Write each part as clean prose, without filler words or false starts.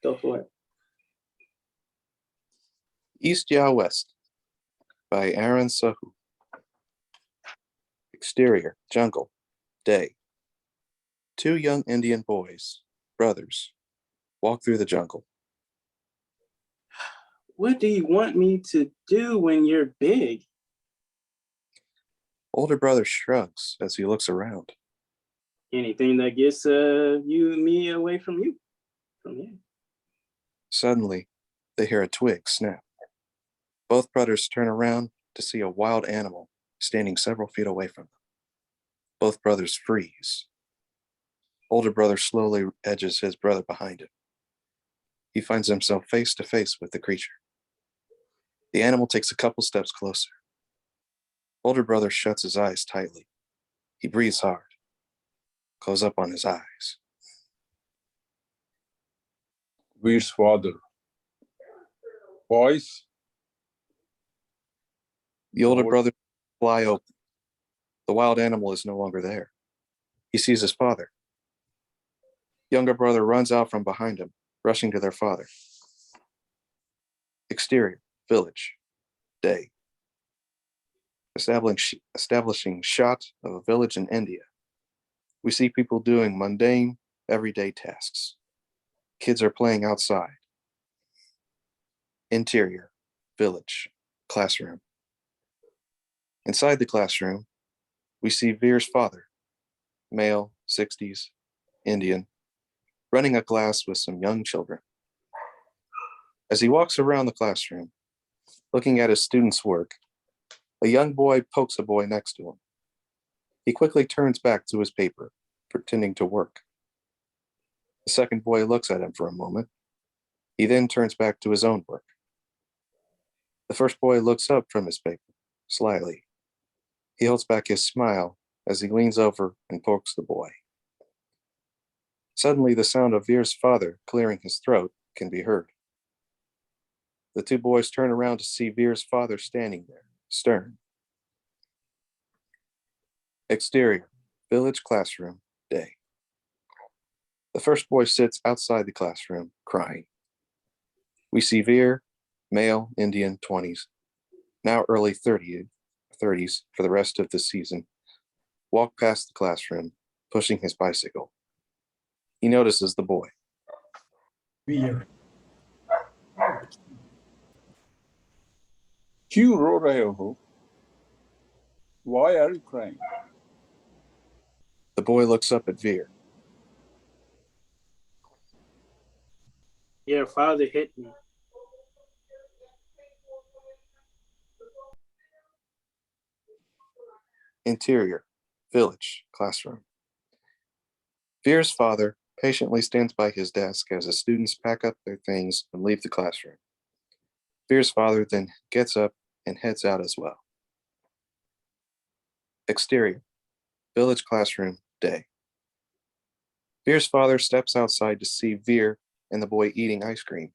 Go for it. East Ya West by Aaron Sahu. Exterior, jungle, day. Two young Indian boys, brothers, walk through the jungle. What do you want me to do when you're big? Older brother shrugs as he looks around. Anything that gets me away from you. From here. Suddenly, they hear a twig snap. Both brothers turn around to see a wild animal standing several feet away from them. Both brothers freeze. Older brother slowly edges his brother behind him. He finds himself face to face with the creature. The animal takes a couple steps closer. Older brother shuts his eyes tightly. He breathes hard. Close up on his eyes. Veer's father. Boys. The older brother fly open. The wild animal is no longer there. He sees his father. Younger brother runs out from behind him, rushing to their father. Exterior, village, day. Establishing shot of a village in India. We see people doing mundane, everyday tasks. Kids are playing outside. Interior, village, classroom. Inside the classroom, we see Veer's father, male, 60s, Indian, running a class with some young children. As he walks around the classroom, looking at his students' work, a young boy pokes a boy next to him. He quickly turns back to his paper, pretending to work. The second boy looks at him for a moment. He then turns back to his own work. The first boy looks up from his paper, slyly. He holds back his smile as he leans over and pokes the boy. Suddenly, the sound of Veer's father clearing his throat can be heard. The two boys turn around to see Veer's father standing there, stern. Exterior, village classroom, day. The first boy sits outside the classroom, crying. We see Veer, male, Indian, 20s, now early 30s for the rest of the season, walk past the classroom, pushing his bicycle. He notices the boy. Veer. क्यों रो रहे हो? Why are you crying? The boy looks up at Veer. Your father hit me. Interior, village, classroom. Veer's father patiently stands by his desk as the students pack up their things and leave the classroom. Veer's father then gets up and heads out as well. Exterior, village classroom, day. Veer's father steps outside to see Veer and the boy eating ice cream.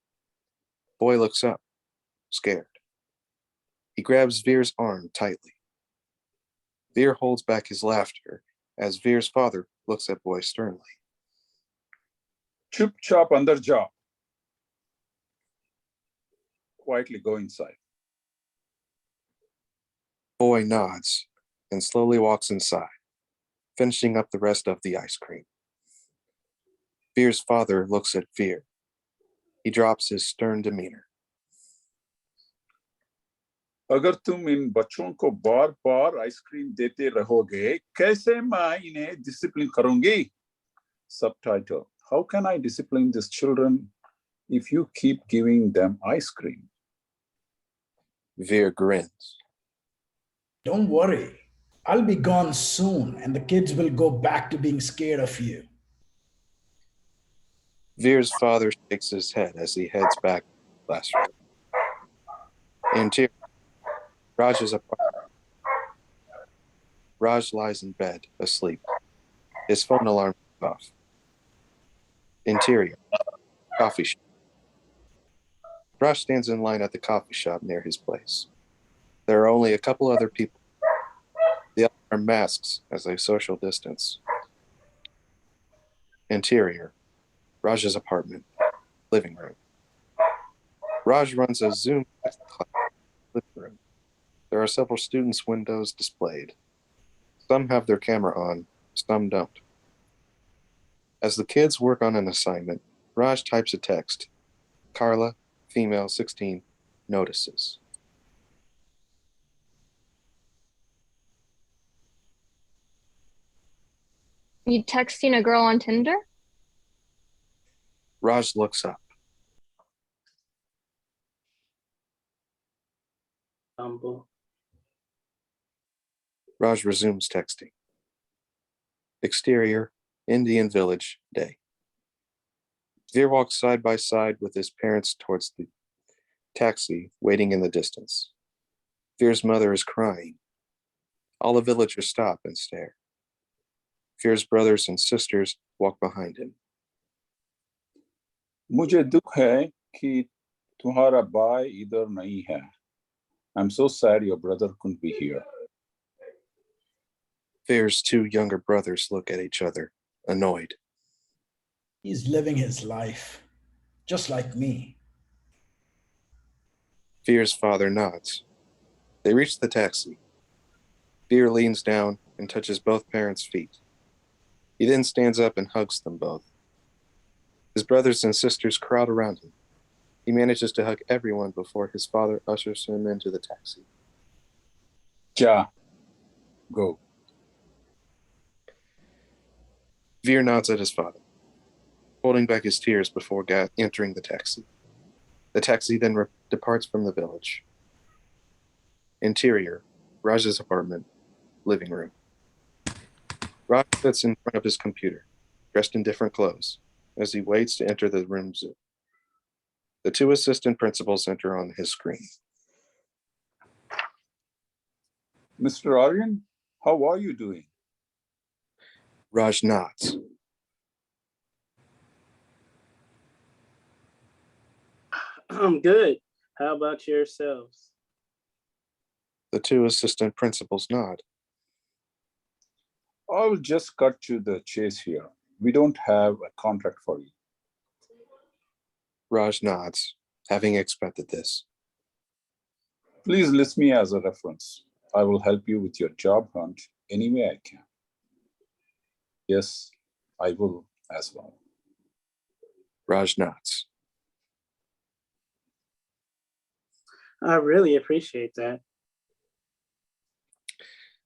Boy looks up, scared. He grabs Veer's arm tightly. Veer holds back his laughter as Veer's father looks at boy sternly. Chup chop andar ja. Quietly go inside. Boy nods and slowly walks inside, finishing up the rest of the ice cream. Veer's father looks at Veer. He drops his stern demeanor. अगर तुम इन बच्चों को बार बार ice cream देते रहोगे कैसे मैं इन्हें discipline करूंगी? Subtitle: How can I discipline these children if you keep giving them ice cream? Veer grins. Don't worry. I'll be gone soon and the kids will go back to being scared of you. Veer's father shakes his head as he heads back to the classroom. Interior, Raj's apartment. Raj lies in bed, asleep. His phone alarm goes off. Interior, coffee shop. Raj stands in line at the coffee shop near his place. There are only a couple other people. The others are masks as they social distance. Interior, Raj's apartment. living room. Raj runs a Zoom class living room. There are several students' windows displayed. Some have their camera on, some don't. As the kids work on an assignment, Raj types a text. Carla, female 16, notices. You texting a girl on Tinder? Raj looks up. Humble. Raj resumes texting. Exterior, Indian village, day. Veer walks side by side with his parents towards the taxi, waiting in the distance. Veer's mother is crying. All the villagers stop and stare. Veer's brothers and sisters walk behind him. मुझे दुख है कि तुम्हारा भाई इधर नहीं है. I'm so sad your brother couldn't be here. Veer's two younger brothers look at each other, annoyed. He's living his life, just like me. Veer's father nods. They reach the taxi. Veer leans down and touches both parents' feet. He then stands up and hugs them both. His brothers and sisters crowd around him. He manages to hug everyone before his father ushers him into the taxi. Ja, go. Veer nods at his father, holding back his tears before entering the taxi. The taxi then departs from the village. Interior, Raj's apartment, living room. Raj sits in front of his computer, dressed in different clothes, as he waits to enter the room Zoom. The two assistant principals enter on his screen. Mr. Aryan, how are you doing? Raj nods. I'm good. How about yourselves? The two assistant principals nod. I'll just cut to the chase here. We don't have a contract for you. Raj nods, having expected this. Please list me as a reference. I will help you with your job hunt any way I can. Yes, I will as well. Raj nods. I really appreciate that.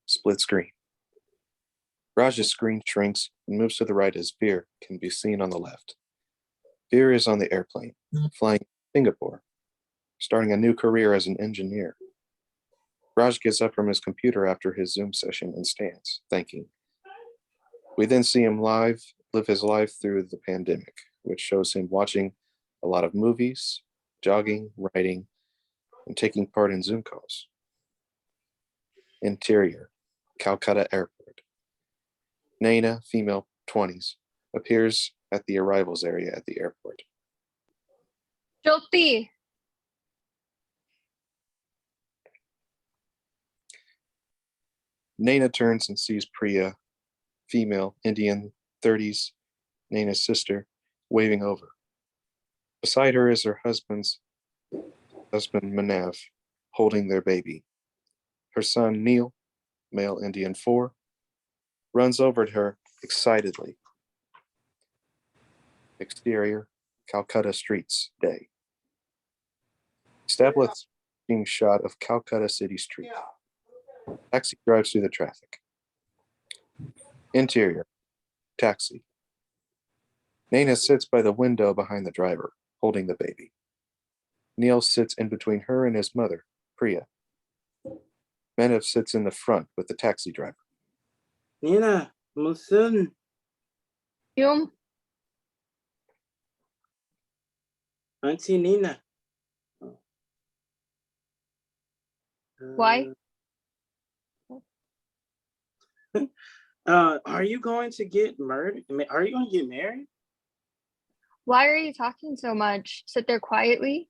Split screen. Raj's screen shrinks and moves to the right as Veer can be seen on the left. Veer is on the airplane, flying to Singapore, starting a new career as an engineer. Raj gets up from his computer after his Zoom session and stands, thanking. We then see him live his life through the pandemic, which shows him watching a lot of movies, jogging, writing, and taking part in Zoom calls. Interior, Calcutta Airport. Naina, female 20s, appears at the arrivals area at the airport. Jyoti, Naina turns and sees Priya, female Indian 30s, Naina's sister, waving over. Beside her is her husband Manav, holding their baby. Her son Neil, male Indian 4, runs over to her excitedly. Exterior, Calcutta streets, day. Establishing shot of Calcutta city street. Taxi drives through the traffic. Interior, taxi. Naina sits by the window behind the driver, holding the baby. Neil sits in between her and his mother, Priya. Manav sits in the front with the taxi driver. Nina, Musun. Yum, Auntie Nina. Why? Are you going to get married? Are you going to get married? why are you talking so much? Sit there quietly.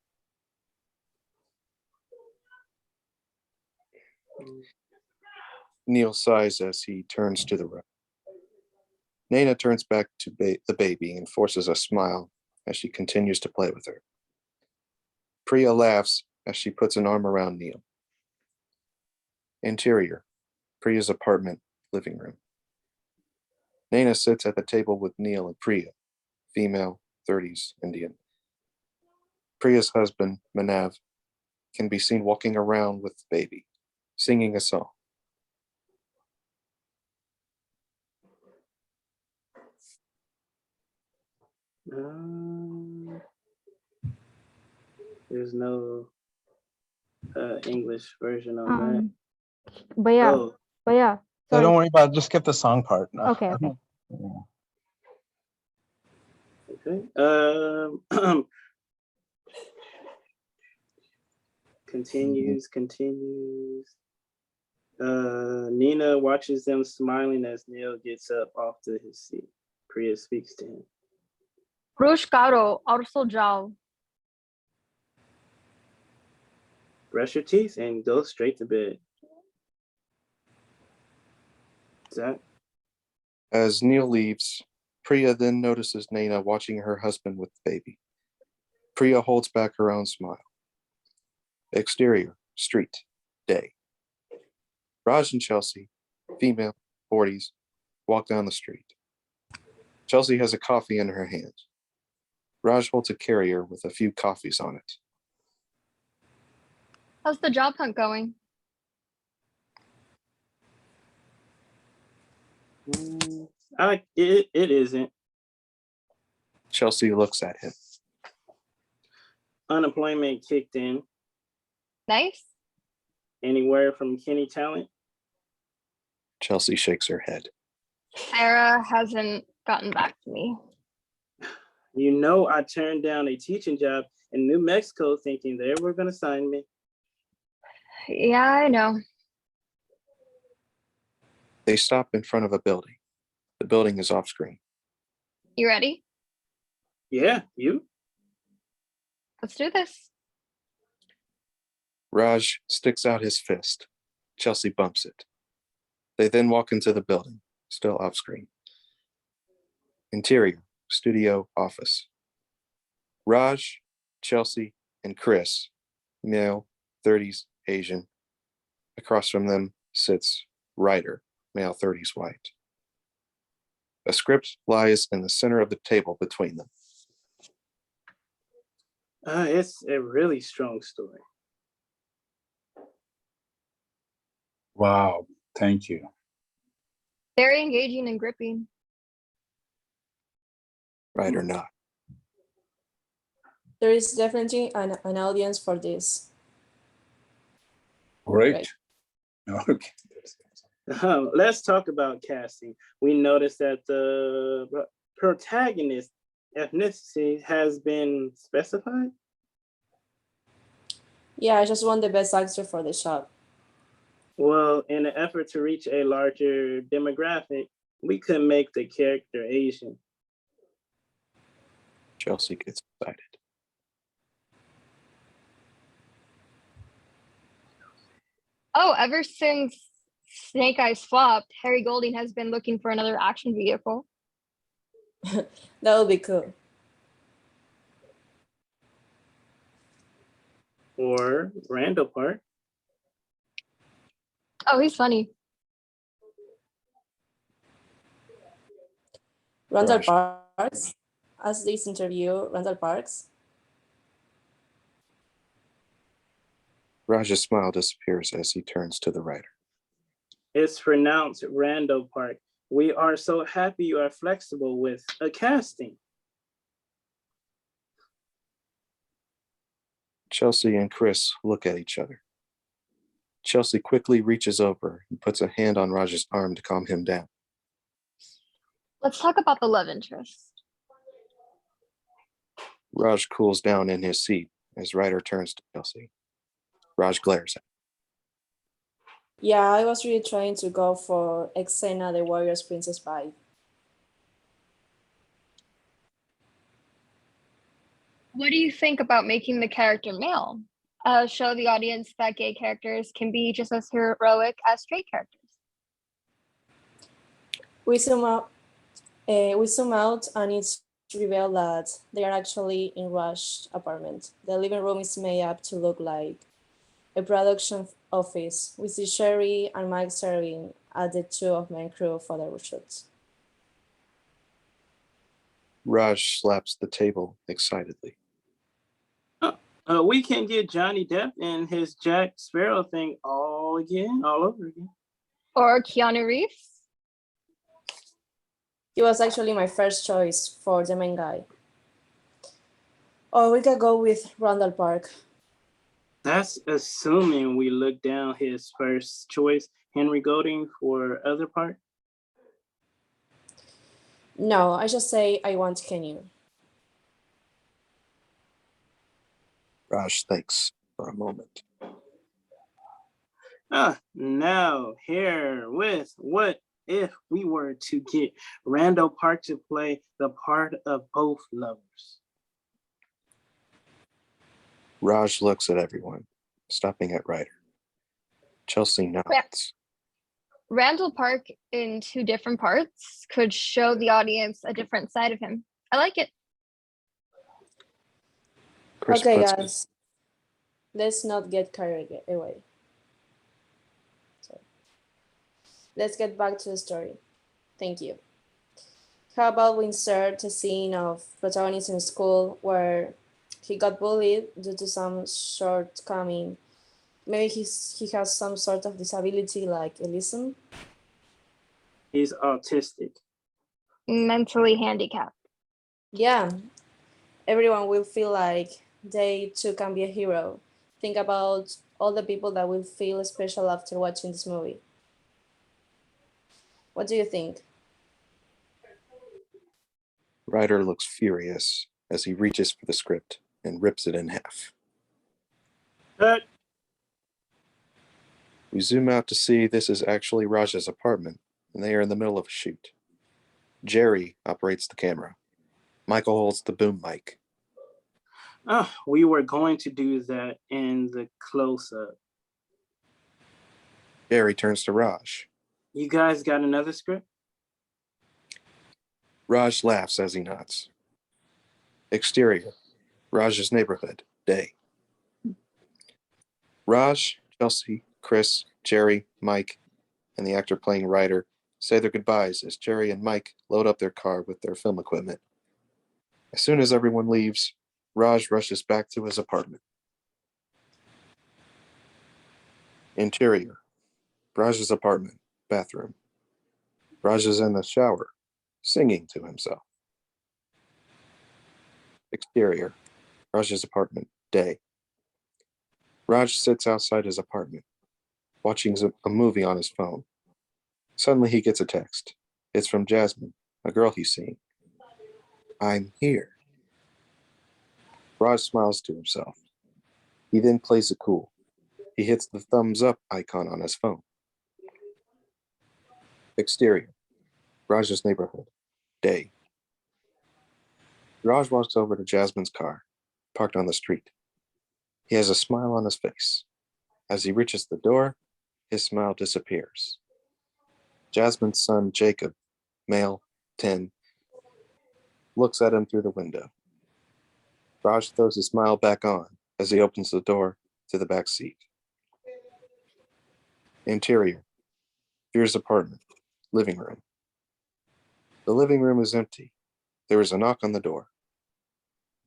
Neil sighs as he turns to the road. Naina turns back to the baby and forces a smile as she continues to play with her. Priya laughs as she puts an arm around Neil. Interior, Priya's apartment, living room. Naina sits at the table with Neil and Priya, female, 30s, Indian. Priya's husband, Manav, can be seen walking around with the baby, singing a song. There's no English version on that. But yeah, Oh, but yeah. So Sorry. don't worry about it. Just skip the song part. No. Okay, okay. okay. Continues. Nina watches them smiling as Neil gets up off to his seat. Priya speaks to him. Rush karo, also jao. Brush your teeth and go straight to bed. Zach? As Neil leaves, Priya then notices Naina watching her husband with the baby. Priya holds back her own smile. Exterior, street, day. Raj and Chelsea, female, 40s, walk down the street. Chelsea has a coffee in her hand. Raj holds a carrier with a few coffees on it. How's the job hunt going? It isn't. Chelsea looks at him. Unemployment kicked in. Nice. Any word from Kenny Talent? Chelsea shakes her head. Sarah hasn't gotten back to me. You know, I turned down a teaching job in New Mexico thinking they were going to sign me. Yeah, I know. They stop in front of a building. The building is off screen. You ready? Yeah, you? Let's do this. Raj sticks out his fist. Chelsea bumps it. They then walk into the building, still off screen. Interior, studio, office. Raj, Chelsea, and Chris, male, 30s, Asian. Across from them sits Ryder, male, 30s, white. A script lies in the center of the table between them. It's a really strong story. Wow, thank you. Very engaging and gripping. Ryder not. There is definitely an audience for this. Great. Okay. Let's talk about casting. We noticed that the protagonist ethnicity has been specified. Yeah, I just want the best actor for the shot. Well, in an effort to reach a larger demographic, we could make the character Asian. Chelsea gets excited. Oh, ever since Snake Eyes flopped, Harry Golding has been looking for another action vehicle. That would be cool. Or Randall Park. Oh, he's funny. Randall Raj. Parks, as this interview, Randall Parks. Raj's smile disappears as he turns to the writer. It's pronounced Randall Park. We are so happy you are flexible with a casting. Chelsea and Chris look at each other. Chelsea quickly reaches over and puts a hand on Raj's arm to calm him down. Let's talk about the love interest. Raj cools down in his seat as Ryder turns to Chelsea. Raj glares at him. Yeah, I was really trying to go for Xena, the Warriors Princess vibe. What do you think about making the character male? Show the audience that gay characters can be just as heroic as straight characters. We zoom out and it's reveal that they are actually in Rush's apartment. The living room is made up to look like a production office. We see Sherry and Mike serving at the two of main crew photo shoots. Raj slaps the table excitedly. We can get Johnny Depp and his Jack Sparrow thing all over again. Or Keanu Reeves. He was actually my first choice for the main guy. Or we could go with Randall Park. That's assuming we look down his first choice, Henry Golding, for other part. No, I just say I want Kenyu. Raj thinks for a moment. Now here with what if we were to get Randall Park to play the part of both lovers? Raj looks at everyone, stopping at Ryder. Chelsea nods. Randall Park in two different parts could show the audience a different side of him. I like it. Chris Okay, puts guys. Let's not get carried away. Let's get back to the story. Thank you. How about we insert a scene of protagonist in school where he got bullied due to some shortcoming. Maybe he has some sort of disability like autism. He's autistic. Mentally handicapped. Yeah, everyone will feel like they too can be a hero. Think about all the people that will feel special after watching this movie. What do you think? Ryder looks furious as he reaches for the script and rips it in half. Cut. We zoom out to see this is actually Raj's apartment, and they are in the middle of a shoot. Jerry operates the camera. Michael holds the boom mic. We were going to do that in the close-up. Jerry turns to Raj. You guys got another script? Raj laughs as he nods. Exterior, Raj's neighborhood, day. Raj, Chelsea, Chris, Jerry, Mike, and the actor playing Ryder say their goodbyes as Jerry and Mike load up their car with their film equipment. As soon as everyone leaves, Raj rushes back to his apartment. Interior, Raj's apartment, bathroom. Raj is in the shower, singing to himself. Exterior, Raj's apartment, day. Raj sits outside his apartment, watching a movie on his phone. Suddenly he gets a text. It's from Jasmine, a girl he's seeing. I'm here. Raj smiles to himself. He then plays it cool. He hits the thumbs up icon on his phone. Exterior, Raj's neighborhood, day. Raj walks over to Jasmine's car, parked on the street. He has a smile on his face. As he reaches the door, his smile disappears. Jasmine's son, Jacob, male, 10, looks at him through the window. Raj throws his smile back on as he opens the door to the back seat. Interior, Veer's apartment, living room. The living room is empty. There is a knock on the door.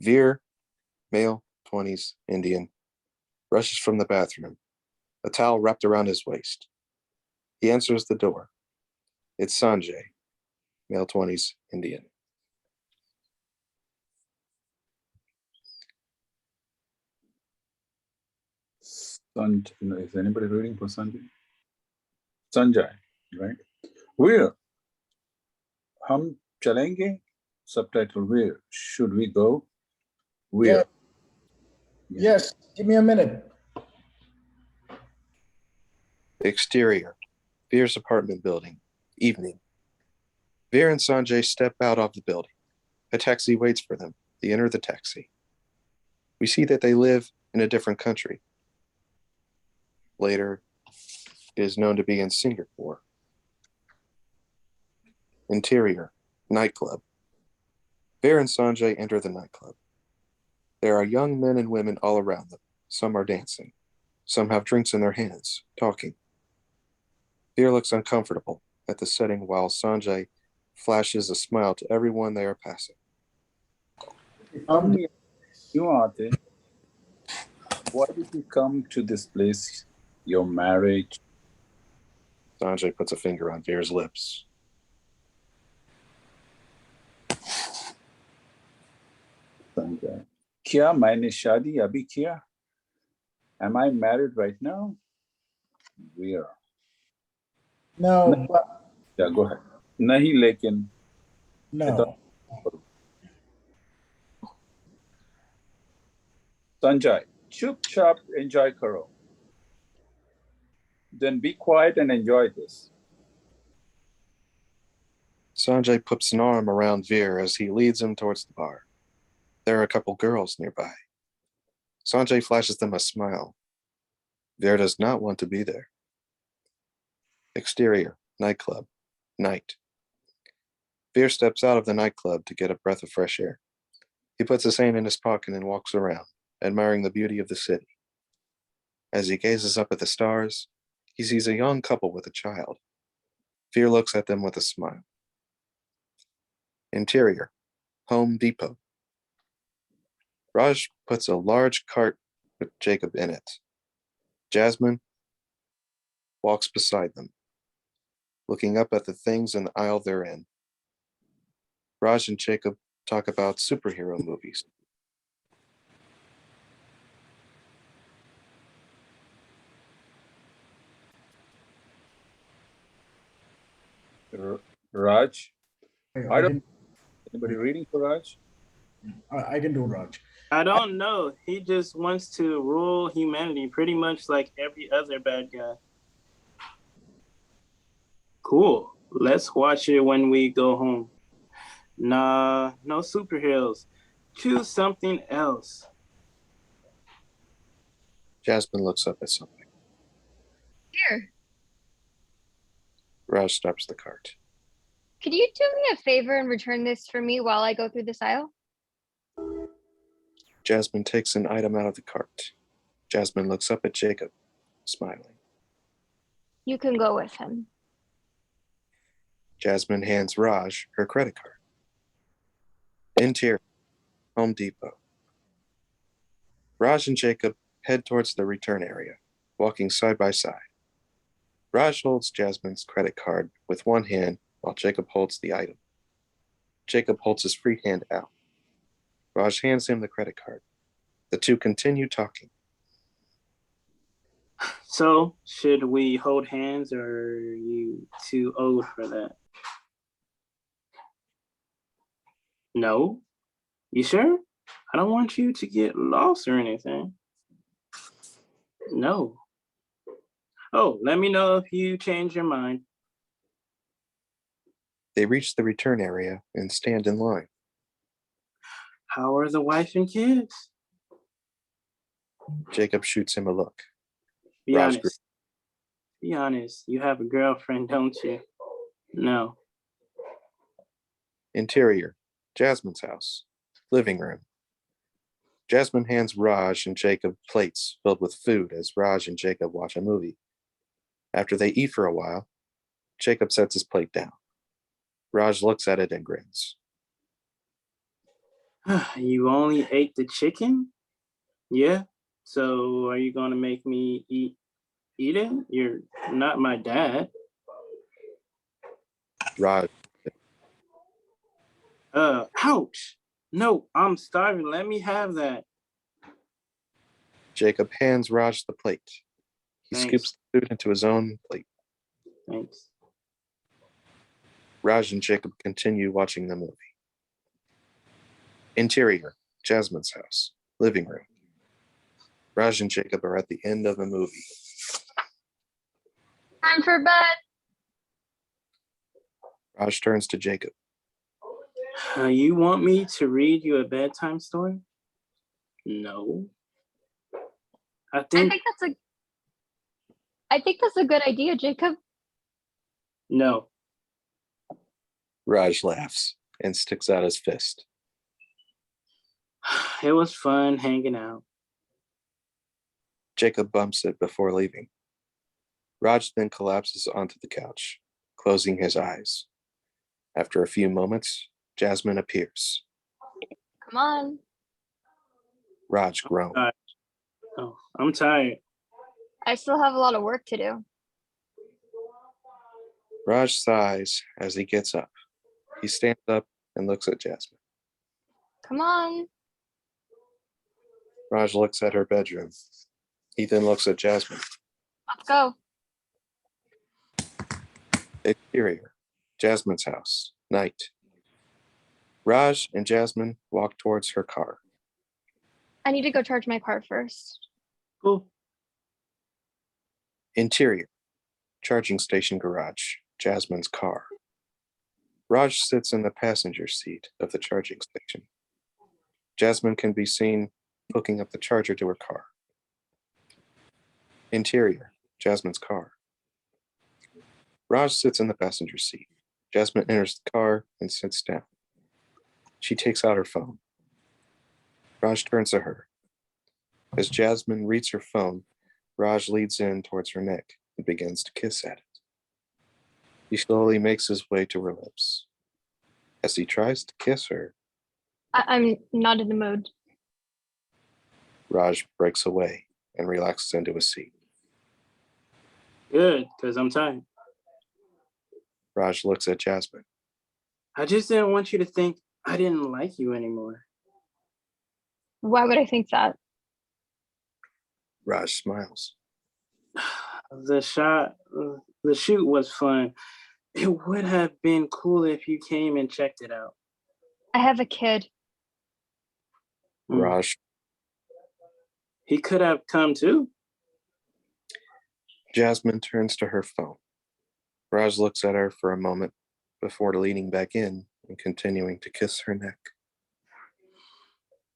Veer, male, 20s, Indian, rushes from the bathroom, a towel wrapped around his waist. He answers the door. It's Sanjay, male, 20s, Indian. Is anybody reading for Sanjay? Sanjay, right? Where? Hum chalenge? Subtitle where? Should we go? Where? Yes, give me a minute. Exterior, Veer's apartment building, evening. Veer and Sanjay step out of the building. A taxi waits for them. They enter the taxi. We see that they live in a different country. Later, it is known to be in Singapore. Interior, nightclub. Veer and Sanjay enter the nightclub. There are young men and women all around them. Some are dancing. Some have drinks in their hands, talking. Veer looks uncomfortable at the setting while Sanjay flashes a smile to everyone they are passing. Amni, you aate. Why did you come to this place? Your marriage? Sanjay puts a finger on Veer's lips. Sanjay. Kya maine shadi abhi kiya? Am I married right now? Veer. No, but Yeah, go ahead. Nahi, lekin. no. Sanjay, chup chap, enjoy karo. Then be quiet and enjoy this. Sanjay puts an arm around Veer as he leads him towards the bar. There are a couple girls nearby. Sanjay flashes them a smile. Veer does not want to be there. Exterior, nightclub, night. Veer steps out of the nightclub to get a breath of fresh air. He puts his hand in his pocket and walks around, admiring the beauty of the city. As he gazes up at the stars, he sees a young couple with a child. Veer looks at them with a smile. Interior, Home Depot. Raj puts a large cart with Jacob in it. Jasmine walks beside them, looking up at the things in the aisle they're in. Raj and Jacob talk about superhero movies. Raj, I can, anybody reading for Raj? I can do Raj. I don't know. He just wants to rule humanity pretty much like every other bad guy. Cool. Let's watch it when we go home. Nah, no superheroes. Choose something else. Jasmine looks up at something. Here, Raj stops the cart. could you do me a favor and return this for me while I go through this aisle? Jasmine takes an item out of the cart. Jasmine looks up at Jacob, smiling. You can go with him. Jasmine hands Raj her credit card. Interior, Home Depot. Raj and Jacob head towards the return area, walking side by side. Raj holds Jasmine's credit card with one hand while Jacob holds the item. Jacob holds his free hand out. Raj hands him the credit card. The two continue talking. So, should we hold hands or are you too old for that? No? You sure? I don't want you to get lost or anything. No. Oh, let me know if you change your mind. They reach the return area and stand in line. How are the wife and kids? Jacob shoots him a look. Be Raj honest. Be honest. You have a girlfriend, don't you? No. Interior, Jasmine's house, living room. Jasmine hands Raj and Jacob plates filled with food as Raj and Jacob watch a movie. After they eat for a while, Jacob sets his plate down. Raj looks at it and grins. You only ate the chicken? Yeah. So are you gonna make me eat it? You're not my dad. Raj, Ouch. No, I'm starving. Let me have that. Jacob hands Raj the plate. He Thanks. scoops the food into his own plate. Thanks. Raj and Jacob continue watching the movie. Interior, Jasmine's house, living room. Raj and Jacob are at the end of the movie. Time for bed. Raj turns to Jacob. You want me to read you a bedtime story? No. I think I think that's a good idea, Jacob. no. Raj laughs and sticks out his fist. It was fun hanging out. Jacob bumps it before leaving. Raj then collapses onto the couch, closing his eyes. After a few moments, Jasmine appears. Come on. Raj groans. Oh, I'm tired. I still have a lot of work to do. Raj sighs as he gets up. He stands up and looks at Jasmine. Come on. Raj looks at her bedroom. He then looks at Jasmine. Let's go. Exterior, Jasmine's house, night. Raj and Jasmine walk towards her car. I need to go charge my car first. Cool. Interior, charging station garage, Jasmine's car. Raj sits in the passenger seat of the charging station. Jasmine can be seen hooking up the charger to her car. Interior, Jasmine's car. Raj sits in the passenger seat. Jasmine enters the car and sits down. She takes out her phone. Raj turns to her. As Jasmine reads her phone, Raj leads in towards her neck and begins to kiss at it. He slowly makes his way to her lips. As he tries to kiss her, I'm not in the mood. Raj breaks away and relaxes into a seat. Good, because I'm tired. Raj looks at Jasmine. I just didn't want you to think I didn't like you anymore. Why would I think that? Raj smiles. The shoot was fun. It would have been cool if you came and checked it out. I have a kid. Raj. He could have come too. Jasmine turns to her phone. Raj looks at her for a moment before leaning back in and continuing to kiss her neck.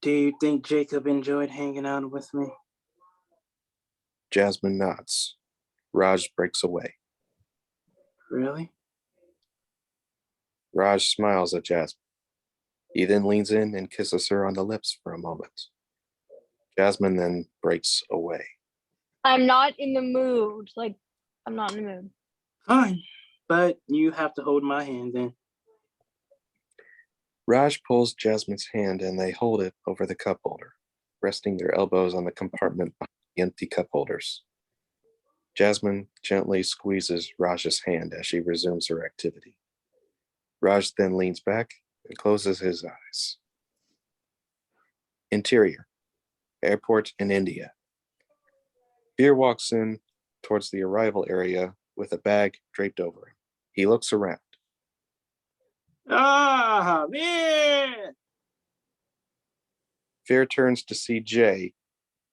Do you think Jacob enjoyed hanging out with me? Jasmine nods. Raj breaks away. Really? Raj smiles at Jasmine. He then leans in and kisses her on the lips for a moment. Jasmine then breaks away. I'm not in the mood. I'm not in the mood. Fine, but you have to hold my hand then. Raj pulls Jasmine's hand and they hold it over the cup holder, resting their elbows on the compartment behind the empty cup holders. Jasmine gently squeezes Raj's hand as she resumes her activity. Raj then leans back and closes his eyes. Interior, airport in India. Veer walks in towards the arrival area with a bag draped over him. He looks around. Ah, man! Veer turns to see Jay,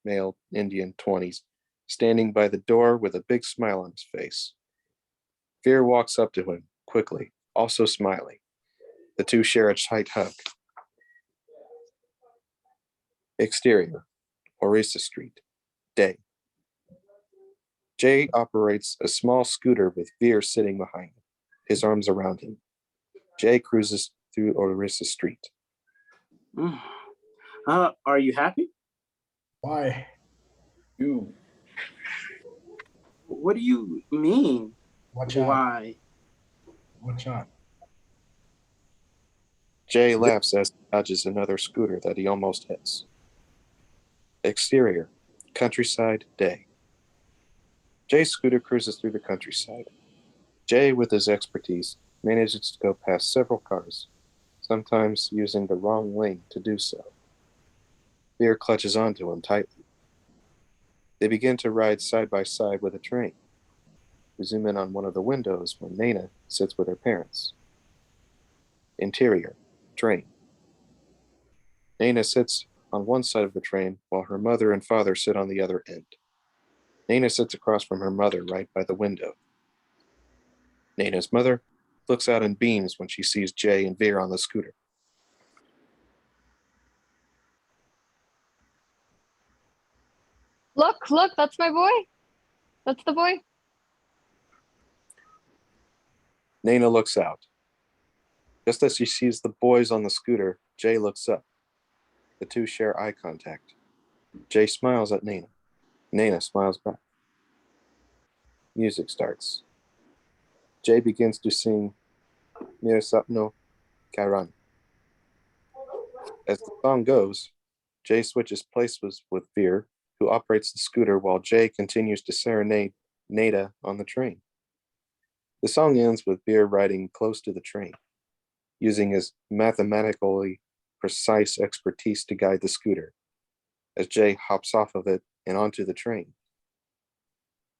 male Indian 20s, standing by the door with a big smile on his face. Veer walks up to him quickly, also smiling. The two share a tight hug. Exterior, Orissa Street, day. Jay operates a small scooter with Veer sitting behind him, his arms around him. Jay cruises through Orissa Street. Are you happy? Why? You. What do you mean? Watch out. Why? Watch out. Jay laughs as he dodges another scooter that he almost hits. Exterior, countryside, day. Jay's scooter cruises through the countryside. Jay, with his expertise, manages to go past several cars, sometimes using the wrong lane to do so. Veer clutches onto him tightly. They begin to ride side by side with a train. We zoom in on one of the windows where Naina sits with her parents. Interior, train. Naina sits on one side of the train while her mother and father sit on the other end. Naina sits across from her mother right by the window. Naina's mother looks out and beams when she sees Jay and Veer on the scooter. Look, that's my boy. That's the boy. Naina looks out. Just as she sees the boys on the scooter, Jay looks up. The two share eye contact. Jay smiles at Nana. Nana smiles back. Music starts. Jay begins to sing Mir Sapno Karan. As the song goes, Jay switches places with Veer, who operates the scooter while Jay continues to serenade Nada on the train. The song ends with Veer riding close to the train, using his mathematically precise expertise to guide the scooter, as Jay hops off of it and onto the train.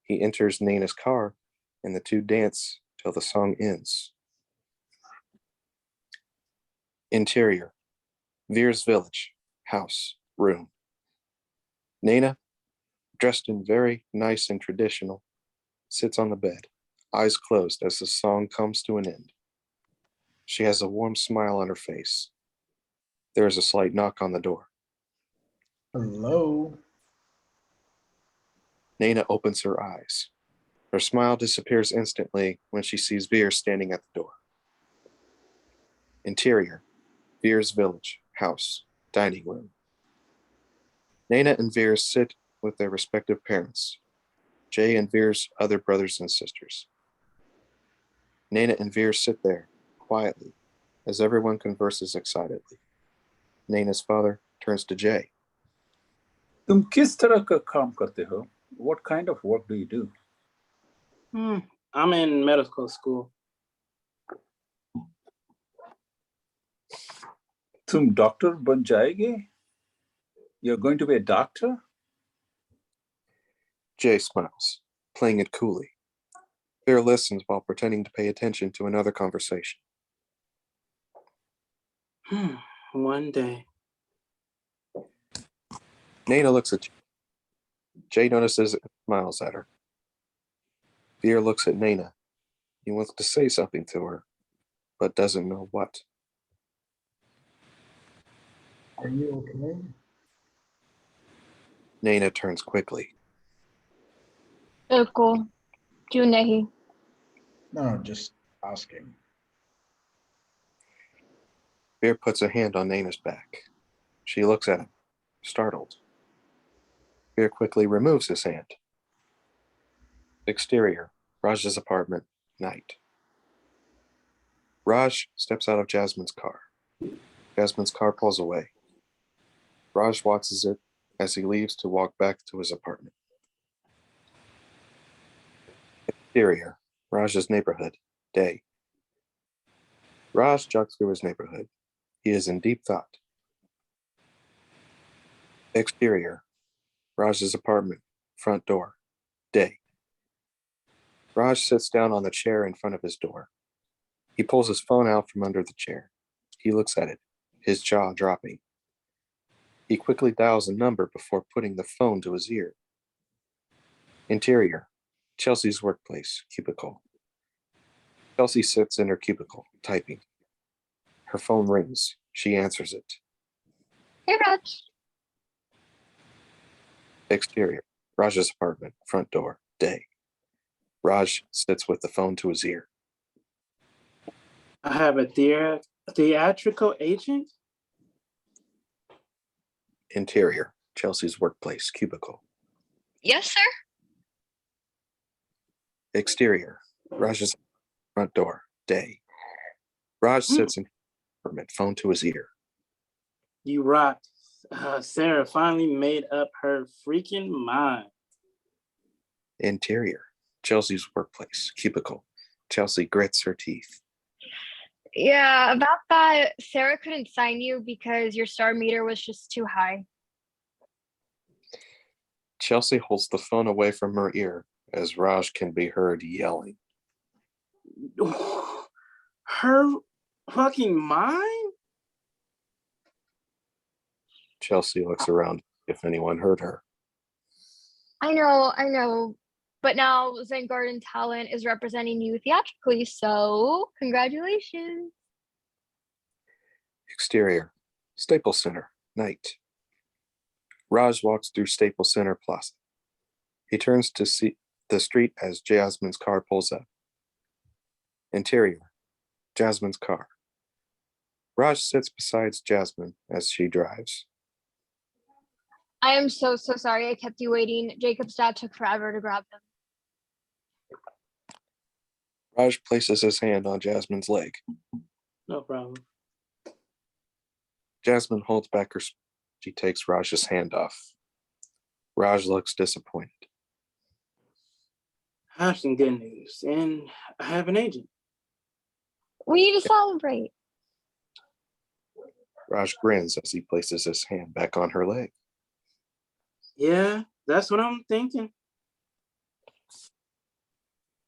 He enters Nana's car, and the two dance till the song ends. Interior, Veer's village, house, room. Nana, dressed in very nice and traditional, sits on the bed, eyes closed as the song comes to an end. She has a warm smile on her face. There is a slight knock on the door. Hello. Nana opens her eyes. Her smile disappears instantly when she sees Veer standing at the door. Interior, Veer's village, house, dining room. Nana and Veer sit with their respective parents, Jay and Veer's other brothers and sisters. Nana and Veer sit there, quietly, as everyone converses excitedly. Nana's father turns to Jay. तुम किस तरह का काम करते हो? What kind of work do you do? I'm in medical school. तुम doctor बन जाएगे? You're going to be a doctor? Jay smiles, playing it coolly. Veer listens while pretending to pay attention to another conversation. One day. Nana looks at Jay. Jay notices and smiles at her. Veer looks at Nana. He wants to say something to her, but doesn't know what. Are you okay? Nana turns quickly. बिल्कुल क्यों नहीं No, just asking. Veer puts a hand on Nana's back. She looks at him, startled. Veer quickly removes his hand. Exterior, Raj's apartment, night. Raj steps out of Jasmine's car. Jasmine's car pulls away. Raj watches it as he leaves to walk back to his apartment. Exterior, Raj's neighborhood, day. Raj jogs through his neighborhood. He is in deep thought. Exterior, Raj's apartment, front door, day. Raj sits down on the chair in front of his door. He pulls his phone out from under the chair. He looks at it, his jaw dropping. He quickly dials a number before putting the phone to his ear. Interior, Chelsea's workplace, cubicle. Chelsea sits in her cubicle, typing. Her phone rings. She answers it. Hey Raj. Exterior, Raj's apartment, front door, day. Raj sits with the phone to his ear. I have a theatrical agent? Interior, Chelsea's workplace, cubicle. Yes, sir. Exterior, Raj's front door, day. Raj sits in his apartment, phone to his ear. You rock. Sarah finally made up her freaking mind. Interior, Chelsea's workplace, cubicle. Chelsea grits her teeth. Yeah, about that, Sarah couldn't sign you because your star meter was just too high. Chelsea holds the phone away from her ear as Raj can be heard yelling. Her fucking mind? Chelsea looks around if anyone heard her. I know. But now Zen Garden Talent is representing you theatrically, so congratulations. Exterior, Staples Center, night. Raj walks through Staples Center Plaza. He turns to see the street as Jasmine's car pulls up. Interior, Jasmine's car. Raj sits beside Jasmine as she drives. I am so sorry I kept you waiting. Jacob's dad took forever to grab them. Raj places his hand on Jasmine's leg. No problem. Jasmine holds back her. She takes Raj's hand off. Raj looks disappointed. I have some good news, and I have an agent. We need to celebrate. Raj grins as he places his hand back on her leg. Yeah, that's what I'm thinking.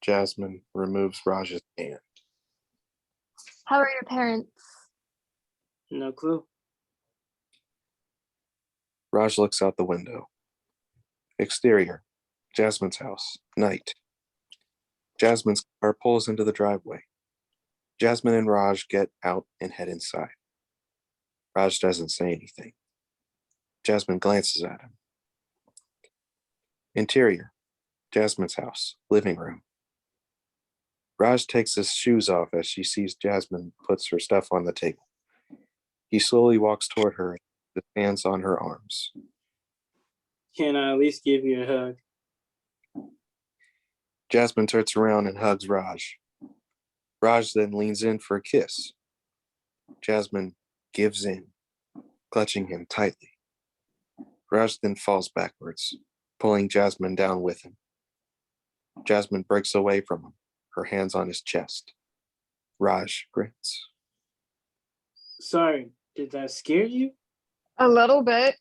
Jasmine removes Raj's hand. How are your parents? No clue. Raj looks out the window. Exterior, Jasmine's house, night. Jasmine's car pulls into the driveway. Jasmine and Raj get out and head inside. Raj doesn't say anything. Jasmine glances at him. Interior, Jasmine's house, living room. Raj takes his shoes off as she sees Jasmine puts her stuff on the table. He slowly walks toward her, with hands on her arms. Can I at least give you a hug? Jasmine turns around and hugs Raj. Raj then leans in for a kiss. Jasmine gives in, clutching him tightly. Raj then falls backwards, pulling Jasmine down with him. Jasmine breaks away from him, her hands on his chest. Raj grins. Sorry, did that scare you? A little bit.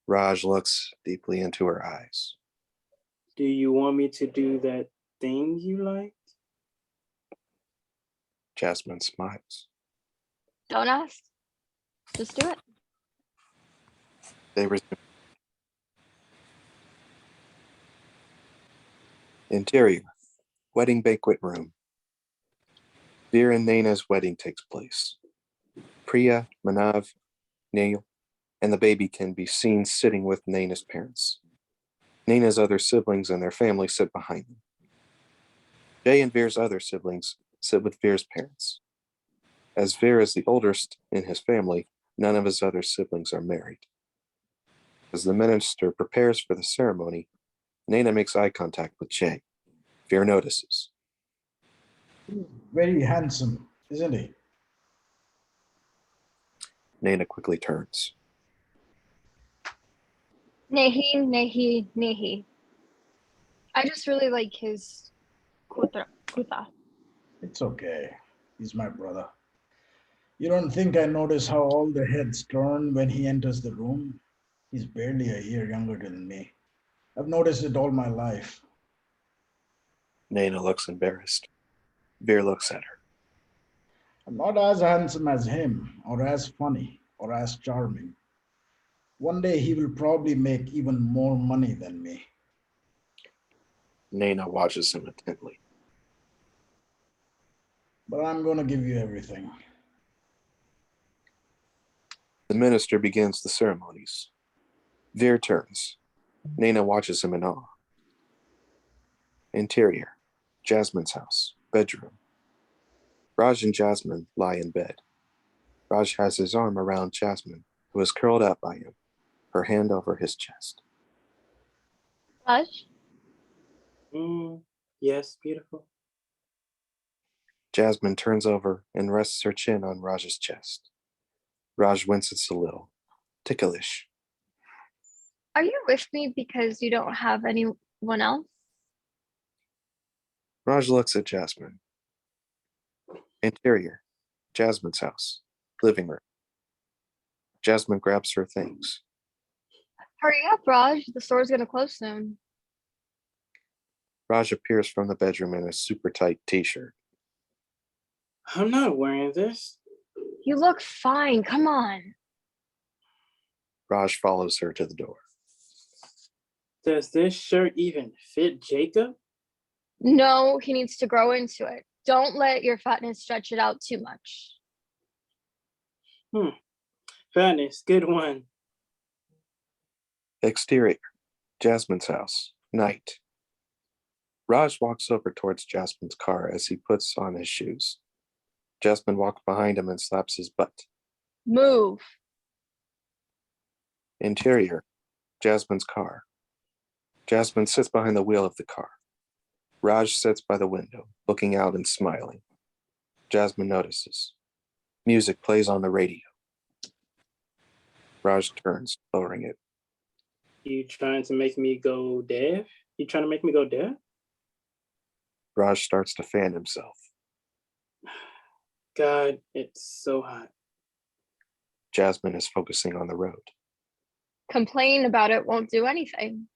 Raj looks deeply into her eyes. Do you want me to do that thing you like? Jasmine smiles. Don't ask. Just do it. They resume. Interior, wedding banquet room. Veer and Naina's wedding takes place. Priya, Manav, Neil, and the baby can be seen sitting with Naina's parents. Naina's other siblings and their family sit behind them. Jay and Veer's other siblings sit with Veer's parents. As Veer is the oldest in his family, none of his other siblings are married. As the minister prepares for the ceremony, Naina makes eye contact with Jay. Veer notices. Very handsome, isn't he? Naina quickly turns. Nahi, nahi, nahi. I just really like his kuta. It's okay. He's my brother. You don't think I notice how all the heads turn when he enters the room? He's barely a year younger than me. I've noticed it all my life. Naina looks embarrassed. Veer looks at her. I'm not as handsome as him, or as funny, or as charming. One day he will probably make even more money than me. Naina watches him intently. But I'm going to give you everything. The minister begins the ceremonies. Veer turns. Naina watches him in awe. Interior, Jasmine's house, bedroom. Raj and Jasmine lie in bed. Raj has his arm around Jasmine, who is curled up by him, her hand over his chest. Raj? Yes, beautiful. Jasmine turns over and rests her chin on Raj's chest. Raj winces a little, ticklish. Are you with me because you don't have anyone else? Raj looks at Jasmine. Interior, Jasmine's house, living room. Jasmine grabs her things. Hurry up, Raj. The store's gonna close soon. Raj appears from the bedroom in a super tight t-shirt. I'm not wearing this. You look fine. Come on. Raj follows her to the door. Does this shirt even fit Jacob? No, he needs to grow into it. Don't let your fatness stretch it out too much. Fatness, good one. Exterior, Jasmine's house, night. Raj walks over towards Jasmine's car as he puts on his shoes. Jasmine walks behind him and slaps his butt. Move. Interior, Jasmine's car. Jasmine sits behind the wheel of the car. Raj sits by the window, looking out and smiling. Jasmine notices. Music plays on the radio. Raj turns, lowering it. You trying to make me go deaf? You trying to make me go deaf? Raj starts to fan himself. God, it's so hot. Jasmine is focusing on the road. Complaining about it won't do anything.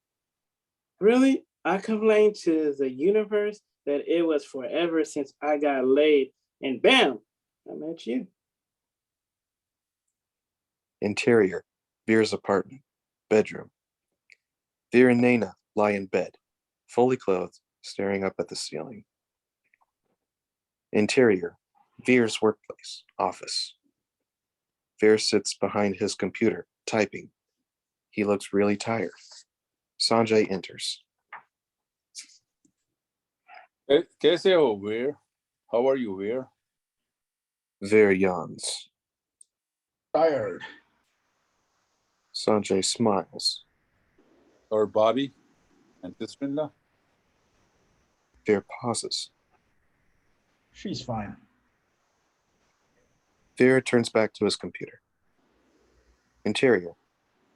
Really? I complained to the universe that it was forever since I got laid, and bam, I met you. Interior, Veer's apartment, bedroom. Veer and Naina lie in bed, fully clothed, staring up at the ceiling. Interior, Veer's workplace, office. Veer sits behind his computer, typing. He looks really tired. Sanjay enters. Kaise ho, Veer? How are you, Veer? Veer yawns. Tired. Sanjay smiles. Or Bobby and sister-in-law? Veer pauses. She's fine. Veer turns back to his computer. Interior,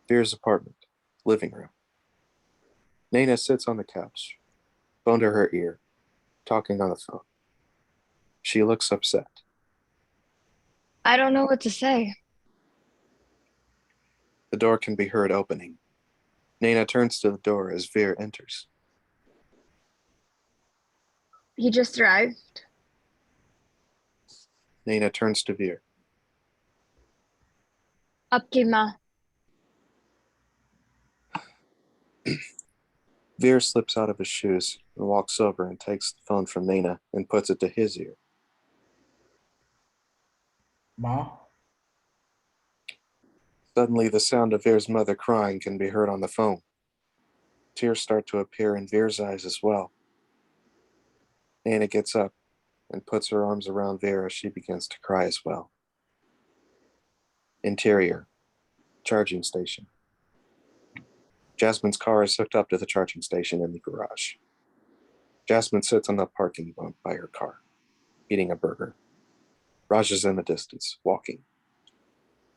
Veer's apartment, living room. Naina sits on the couch, phone to her ear, talking on the phone. She looks upset. I don't know what to say. The door can be heard opening. Naina turns to the door as Veer enters. He just arrived. Naina turns to Veer. Apki ma. Veer slips out of his shoes and walks over and takes the phone from Naina and puts it to his ear. Ma? Suddenly, the sound of Veer's mother crying can be heard on the phone. Tears start to appear in Veer's eyes as well. Naina gets up and puts her arms around Veer as she begins to cry as well. Interior, charging station. Jasmine's car is hooked up to the charging station in the garage. Jasmine sits on the parking bump by her car, eating a burger. Raj is in the distance, walking.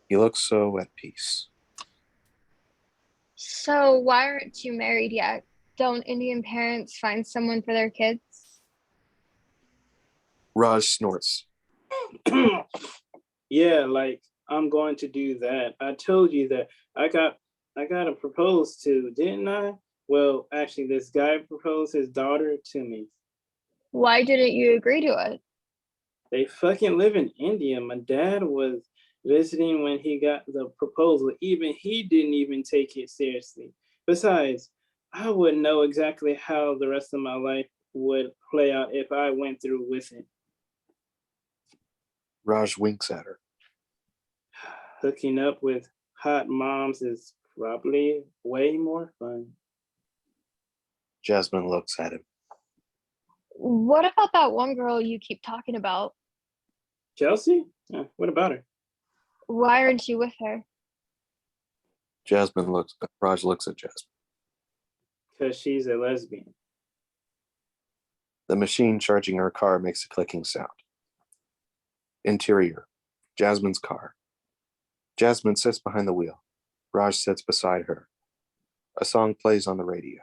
He looks so at peace. So why aren't you married yet? Don't Indian parents find someone for their kids? Raj snorts. Yeah, like I'm going to do that. I told you that I got a proposed to, didn't I? Well, actually, this guy proposed his daughter to me. Why didn't you agree to it? They fucking live in India. My dad was visiting when he got the proposal. Even he didn't even take it seriously. Besides, I wouldn't know exactly how the rest of my life would play out if I went through with it. Raj winks at her. Hooking up with hot moms is probably way more fun. Jasmine looks at him. What about that one girl you keep talking about? Chelsea? What about her? Why aren't you with her? Raj looks at Jasmine. Because she's a lesbian. The machine charging her car makes a clicking sound. Interior, Jasmine's car. Jasmine sits behind the wheel. Raj sits beside her. A song plays on the radio.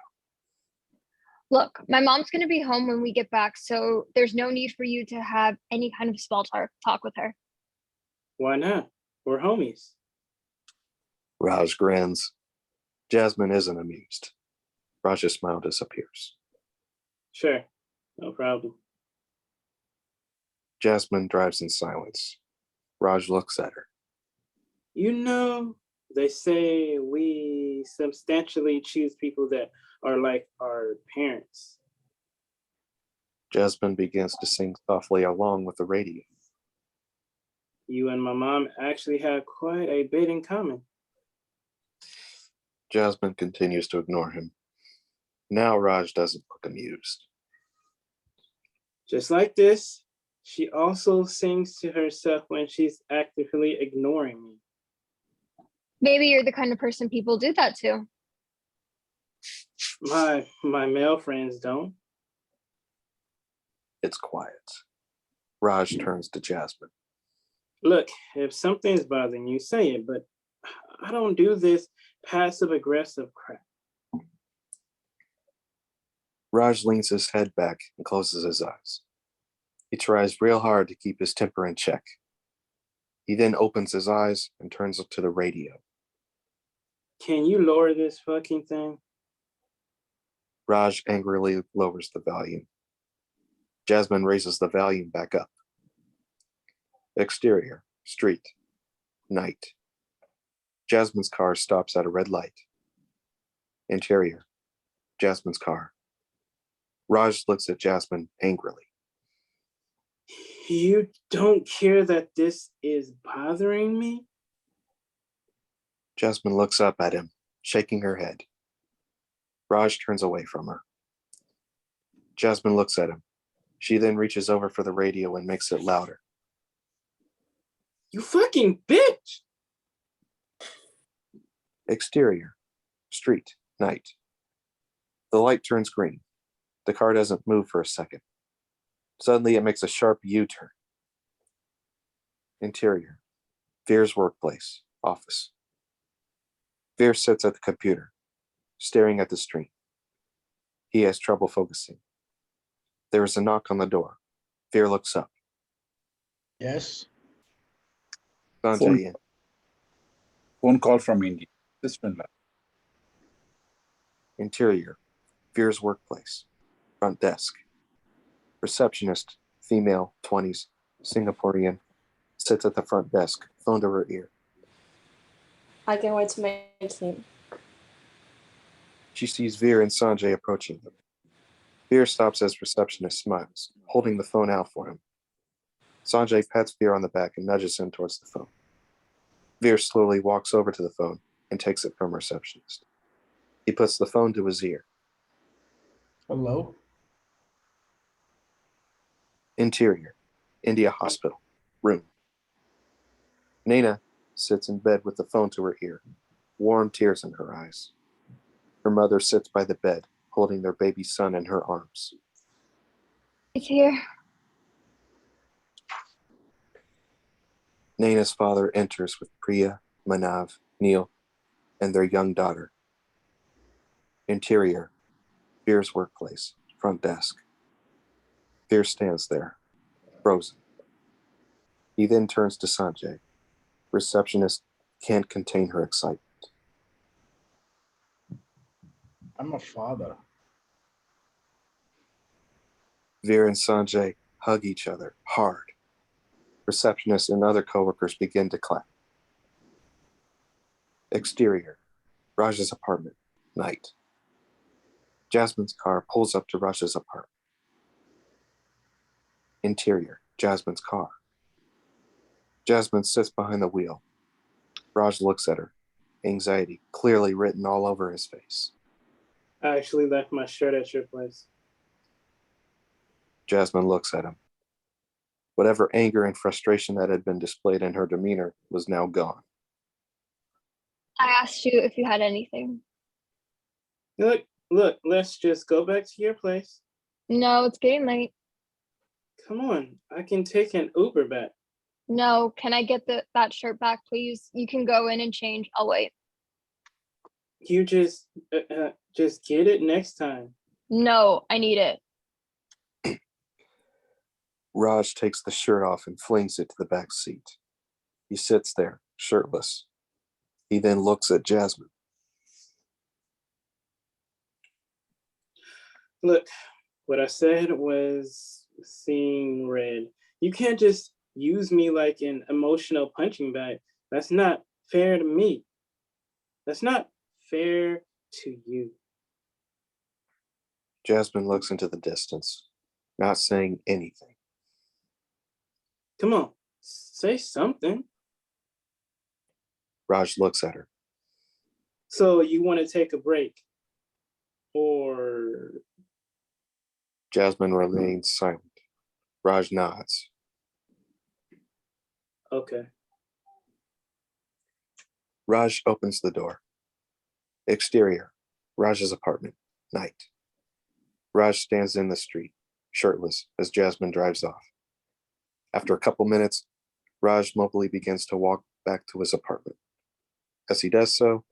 Look, my mom's going to be home when we get back, so there's no need for you to have any kind of small talk with her. Why not? We're homies. Raj grins. Jasmine isn't amused. Raj's smile disappears. Sure, no problem. Jasmine drives in silence. Raj looks at her. You know, they say we substantially choose people that are like our parents. Jasmine begins to sing softly along with the radio. You and my mom actually have quite a bit in common. Jasmine continues to ignore him. Now Raj doesn't look amused. Just like this, she also sings to herself when she's actively ignoring me. Maybe you're the kind of person people do that to. My male friends don't. It's quiet. Raj turns to Jasmine. Look, if something's bothering you, say it, but I don't do this passive aggressive crap. Raj leans his head back and closes his eyes. He tries real hard to keep his temper in check. He then opens his eyes and turns to the radio. Can you lower this fucking thing? Raj angrily lowers the volume. Jasmine raises the volume back up. Exterior, street, night. Jasmine's car stops at a red light. Interior, Jasmine's car. Raj looks at Jasmine angrily. You don't care that this is bothering me? Jasmine looks up at him, shaking her head. Raj turns away from her. Jasmine looks at him. She then reaches over for the radio and makes it louder. You fucking bitch! Exterior, street, night. The light turns green. The car doesn't move for a second. Suddenly, it makes a sharp U-turn. Interior, Veer's workplace, office. Veer sits at the computer, staring at the screen. He has trouble focusing. There is a knock on the door. Veer looks up. Yes. Sanjay in. Phone call from India. Sister-in-law. Interior, Veer's workplace, front desk. Receptionist, female, 20s, Singaporean, sits at the front desk, phone to her ear. I can't wait to make him. She sees Veer and Sanjay approaching them. Veer stops as receptionist smiles, holding the phone out for him. Sanjay pats Veer on the back and nudges him towards the phone. Veer slowly walks over to the phone and takes it from receptionist. He puts the phone to his ear. Hello. Interior, India Hospital, room. Naina sits in bed with the phone to her ear, warm tears in her eyes. Her mother sits by the bed, holding their baby son in her arms. It's here. Naina's father enters with Priya, Manav, Neil, and their young daughter. Interior, Veer's workplace, front desk. Veer stands there, frozen. He then turns to Sanjay. Receptionist can't contain her excitement. I'm a father. Veer and Sanjay hug each other hard. Receptionist and other coworkers begin to clap. Exterior, Raj's apartment, night. Jasmine's car pulls up to Raj's apartment. Interior, Jasmine's car. Jasmine sits behind the wheel. Raj looks at her, anxiety clearly written all over his face. I actually left my shirt at your place. Jasmine looks at him. Whatever anger and frustration that had been displayed in her demeanor was now gone. I asked you if you had anything. Look, let's just go back to your place. No, it's getting late. Come on, I can take an Uber back. No, can I get that shirt back, please? You can go in and change. I'll wait. You just get it next time. No, I need it. Raj takes the shirt off and flings it to the back seat. He sits there, shirtless. He then looks at Jasmine. Look, what I said was seeing red. You can't just use me like an emotional punching bag. That's not fair to me. That's not fair to you. Jasmine looks into the distance, not saying anything. Come on, say something. Raj looks at her. So you want to take a break? Or... Jasmine remains silent. Raj nods. Okay. Raj opens the door. Exterior, Raj's apartment, night. Raj stands in the street, shirtless, as Jasmine drives off. After a couple minutes, Raj mobily begins to walk back to his apartment. As he does so,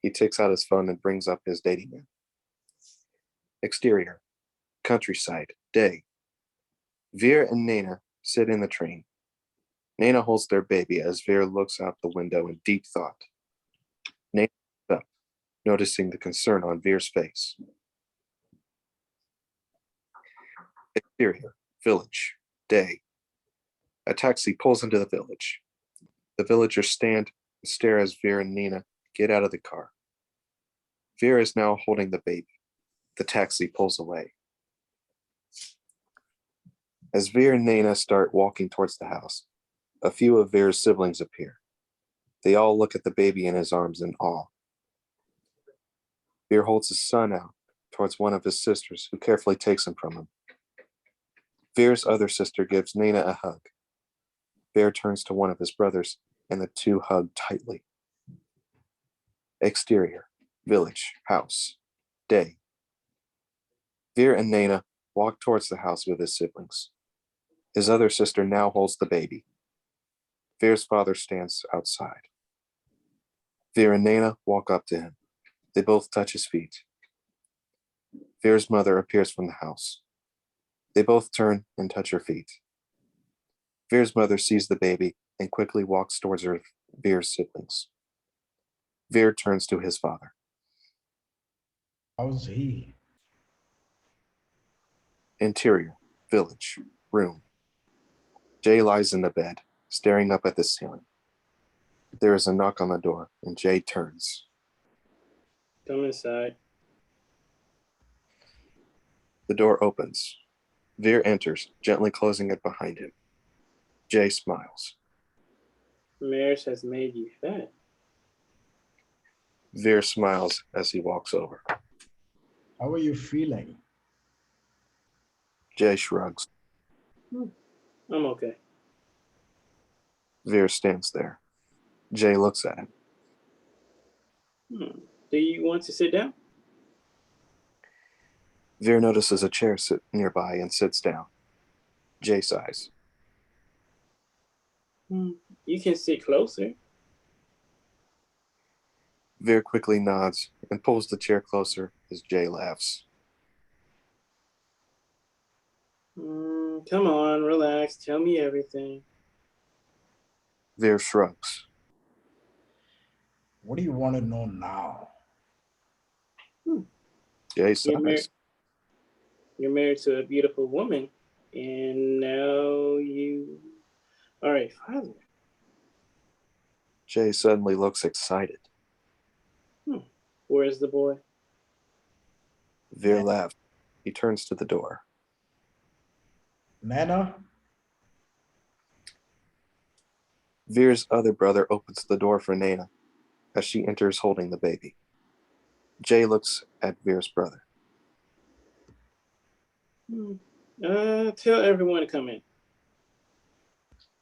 he takes out his phone and brings up his dating app. Exterior, countryside, day. Veer and Naina sit in the train. Naina holds their baby as Veer looks out the window in deep thought. Naina looks up, noticing the concern on Veer's face. Exterior, village, day. A taxi pulls into the village. The villagers stand and stare as Veer and Nina get out of the car. Veer is now holding the baby. The taxi pulls away. As Veer and Naina start walking towards the house, a few of Veer's siblings appear. They all look at the baby in his arms in awe. Veer holds his son out towards one of his sisters, who carefully takes him from him. Veer's other sister gives Naina a hug. Veer turns to one of his brothers, and the two hug tightly. Exterior, village, house, day. Veer and Naina walk towards the house with his siblings. His other sister now holds the baby. Veer's father stands outside. Veer and Naina walk up to him. They both touch his feet. Veer's mother appears from the house. They both turn and touch her feet. Veer's mother sees the baby and quickly walks towards Veer's siblings. Veer turns to his father. How's he? Interior, village, room. Jay lies in the bed, staring up at the ceiling. There is a knock on the door, and Jay turns. Come inside. The door opens. Veer enters, gently closing it behind him. Jay smiles. Marriage has made you fat. Veer smiles as he walks over. How are you feeling? Jay shrugs. I'm okay. Veer stands there. Jay looks at him. Do you want to sit down? Veer notices a chair sit nearby and sits down. Jay sighs. You can sit closer. Veer quickly nods and pulls the chair closer as Jay laughs. Come on, relax. Tell me everything. Veer shrugs. What do you want to know now? Jay sighs. You're married to a beautiful woman, and now you are a father. Jay suddenly looks excited. Where's the boy? Veer laughs. He turns to the door. Nana? Veer's other brother opens the door for Naina as she enters holding the baby. Jay looks at Veer's brother. Tell everyone to come in.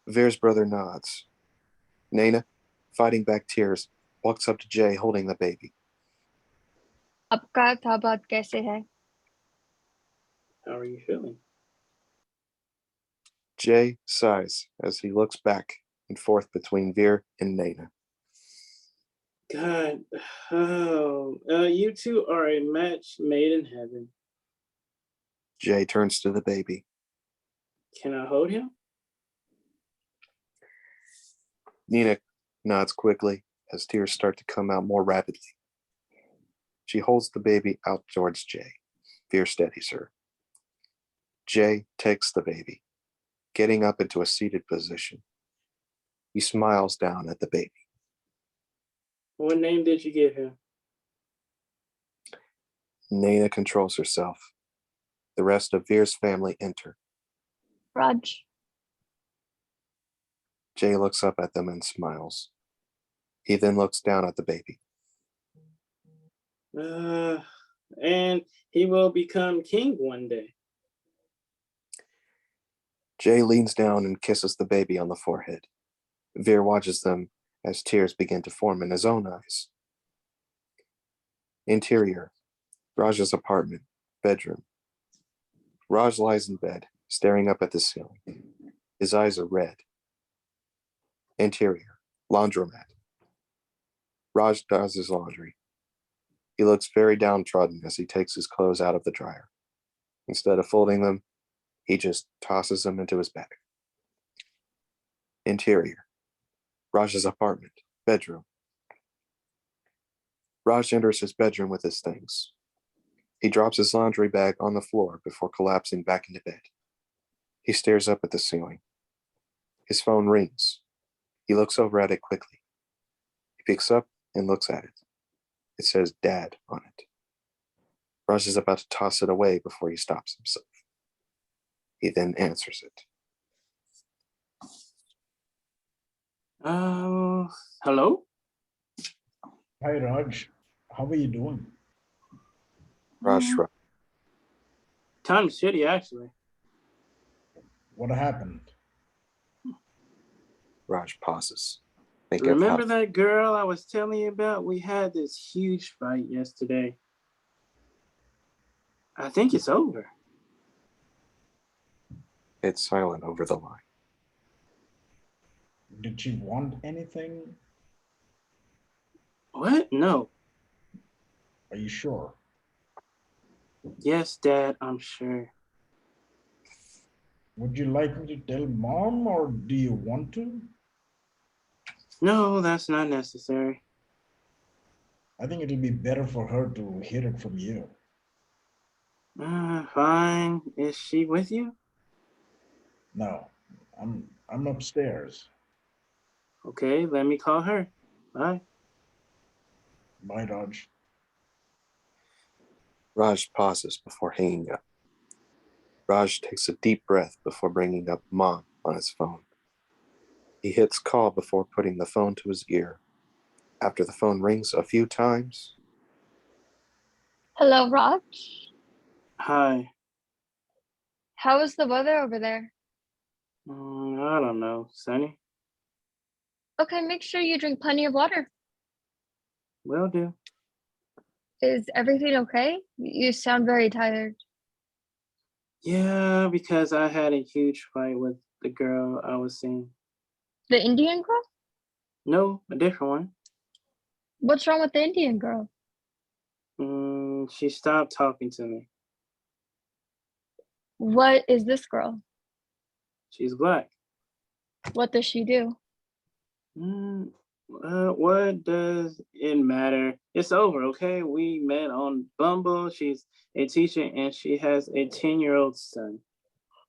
Veer's brother nods. Naina, fighting back tears, walks up to Jay holding the baby. आपका ताबात कैसे है? How are you feeling? Jay sighs as he looks back and forth between Veer and Naina. God, you two are a match made in heaven. Jay turns to the baby. Can I hold him? Nina nods quickly as tears start to come out more rapidly. She holds the baby out towards Jay. Veer steadies her. Jay takes the baby, getting up into a seated position. He smiles down at the baby. What name did you give him? Naina controls herself. The rest of Veer's family enter. Raj. Jay looks up at them and smiles. He then looks down at the baby. And he will become king one day. Jay leans down and kisses the baby on the forehead. Veer watches them as tears begin to form in his own eyes. Interior, Raj's apartment, bedroom. Raj lies in bed, staring up at the ceiling. His eyes are red. Interior, laundromat. Raj does his laundry. He looks very downtrodden as he takes his clothes out of the dryer. Instead of folding them, he just tosses them into his bag. Interior, Raj's apartment, bedroom. Raj enters his bedroom with his things. He drops his laundry bag on the floor before collapsing back into bed. He stares up at the ceiling. His phone rings. He looks over at it quickly. He picks up and looks at it. It says Dad on it. Raj is about to toss it away before he stops himself. He then answers it. Hello? Hi, Raj. How are you doing? Raj shrugs. Kind of shitty, actually. What happened? Raj pauses. Think of Remember how that girl I was telling you about? We had this huge fight yesterday. I think it's over. it's silent over the line. Did she want anything? What? No. Are you sure? Yes, Dad, I'm sure. Would you like me to tell Mom, or do you want to? No, that's not necessary. I think it'll be better for her to hear it from you. Fine. Is she with you? No, I'm upstairs. Okay, let me call her. Bye. Bye, Raj. Raj pauses before hanging up. Raj takes a deep breath before bringing up Mom on his phone. He hits call before putting the phone to his ear. After the phone rings a few times, Hello, Raj. Hi. How is the weather over there? I don't know. Sunny? Okay, make sure you drink plenty of water. Will do. Is everything okay? You sound very tired. Yeah, because I had a huge fight with the girl I was seeing. The Indian girl? No, a different one. What's wrong with the Indian girl? She stopped talking to me. What is this girl? She's black. What does she do? What does it matter? It's over, okay? We met on Bumble. She's a teacher and she has a 10-year-old son.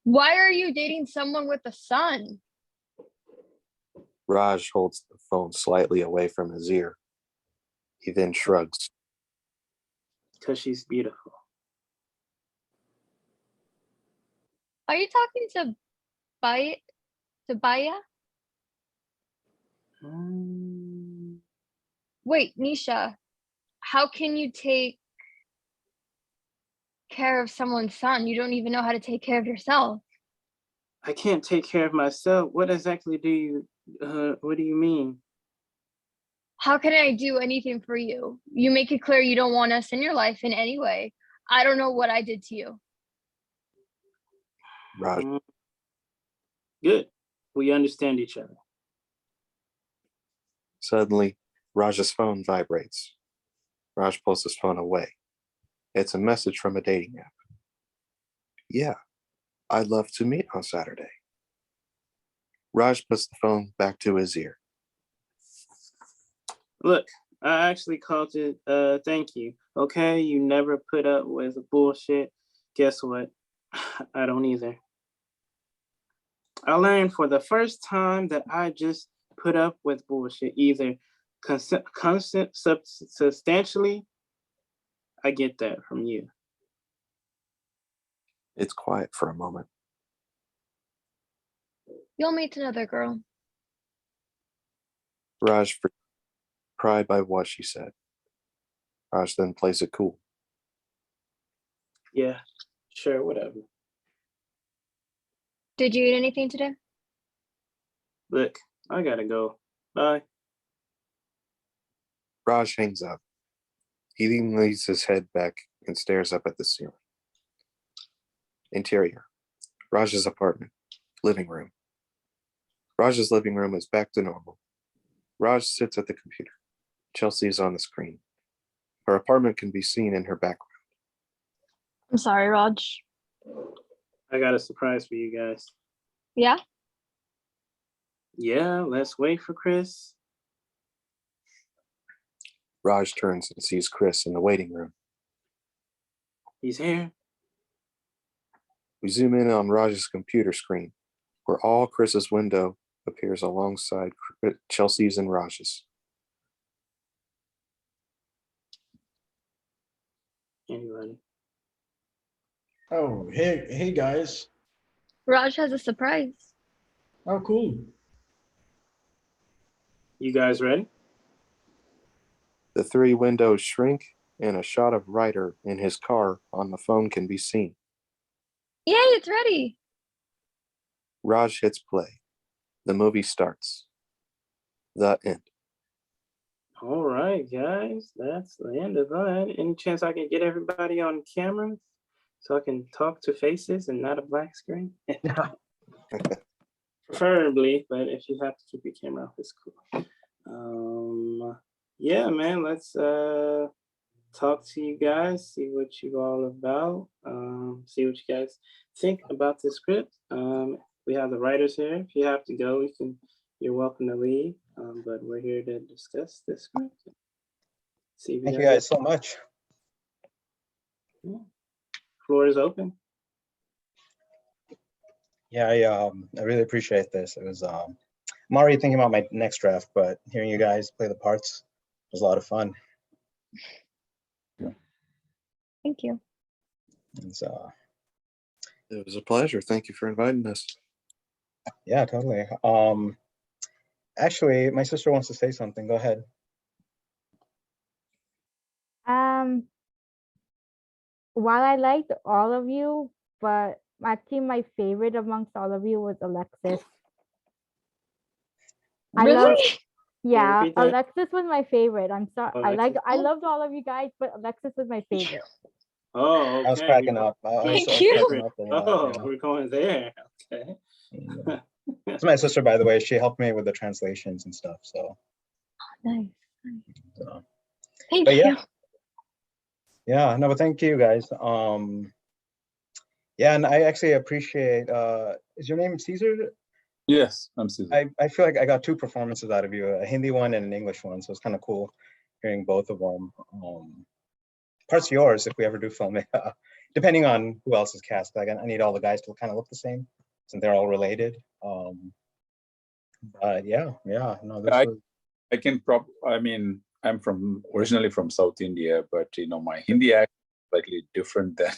Why are you dating someone with a son? Raj holds the phone slightly away from his ear. He then shrugs. Because she's beautiful. Are you talking to Baya? Wait, Nisha, how can you take care of someone's son? You don't even know how to take care of yourself. I can't take care of myself. What exactly what do you mean? How can I do anything for you? You make it clear you don't want us in your life in any way. I don't know what I did to you. Raj, Good. We understand each other. suddenly, Raj's phone vibrates. Raj pulls his phone away. It's a message from a dating app. Yeah, I'd love to meet on Saturday. Raj puts the phone back to his ear. Look, I actually called it thank you. Okay, you never put up with bullshit. Guess what? I don't either. I learned for the first time that I just put up with bullshit, either substantially. I get that from you. It's quiet for a moment. You'll meet another girl. Raj pride by what she said. Raj then plays it cool. Yeah, sure, whatever. Did you eat anything today? Look, I gotta go. Bye. Raj hangs up. He then lays his head back and stares up at the ceiling. Interior. Raj's apartment. Living room. Raj's living room is back to normal. Raj sits at the computer. Chelsea is on the screen. Her apartment can be seen in her background. I'm sorry, Raj. I got a surprise for you guys. Yeah? Yeah, let's wait for Chris. Raj turns and sees Chris in the waiting room. He's here. We zoom in on Raj's computer screen, where all Chris's window appears alongside Chelsea's and Raj's. Anybody? Oh, hey guys. Raj has a surprise. Oh, cool. You guys ready? The three windows shrink, and a shot of Ryder in his car on the phone can be seen. Yay, it's ready. Raj hits play. The movie starts. The end. All right, guys, that's the end of that. Any chance I can get everybody on camera so I can talk to faces and not a black screen? Preferably, but if you have to keep your camera off, it's cool. Yeah, man, let's talk to you guys, see what you all about, see what you guys think about the script. We have the writers here. If you have to go, you're welcome to leave, but we're here to discuss this script. See if Thank you guys so much. Yeah. Floor is open. Yeah, I really appreciate this. It was I'm already thinking about my next draft, but hearing you guys play the parts was a lot of fun. Thank you. It's, It was a pleasure. Thank you for inviting us. yeah, totally. Actually, my sister wants to say something. Go ahead. While I liked all of you, but actually my favorite amongst all of you was Alexis. Really? Yeah, repeat that? Alexis was my favorite. I'm sorry. Alexis. I loved all of you guys, but Alexis was my favorite. Oh, okay. I was cracking up. I was Thank cracking you. up a lot. Oh, Yeah. we're going there. Okay. It's my sister, by the way. She helped me with the translations and stuff. So, Nice. so. Thank But you. yeah, no, but thank you guys. Yeah, and I actually appreciate. Is your name Caesar? Yes, I'm Caesar. I feel like I got two performances out of you, a Hindi one and an English one. So it's kind of cool hearing both of them. Part's yours if we ever do film it, depending on who else is cast. Like I need all the guys to kind of look the same since they're all related. But yeah, no, this was. I can I mean, I'm originally from South India, but my Hindi accent is slightly different than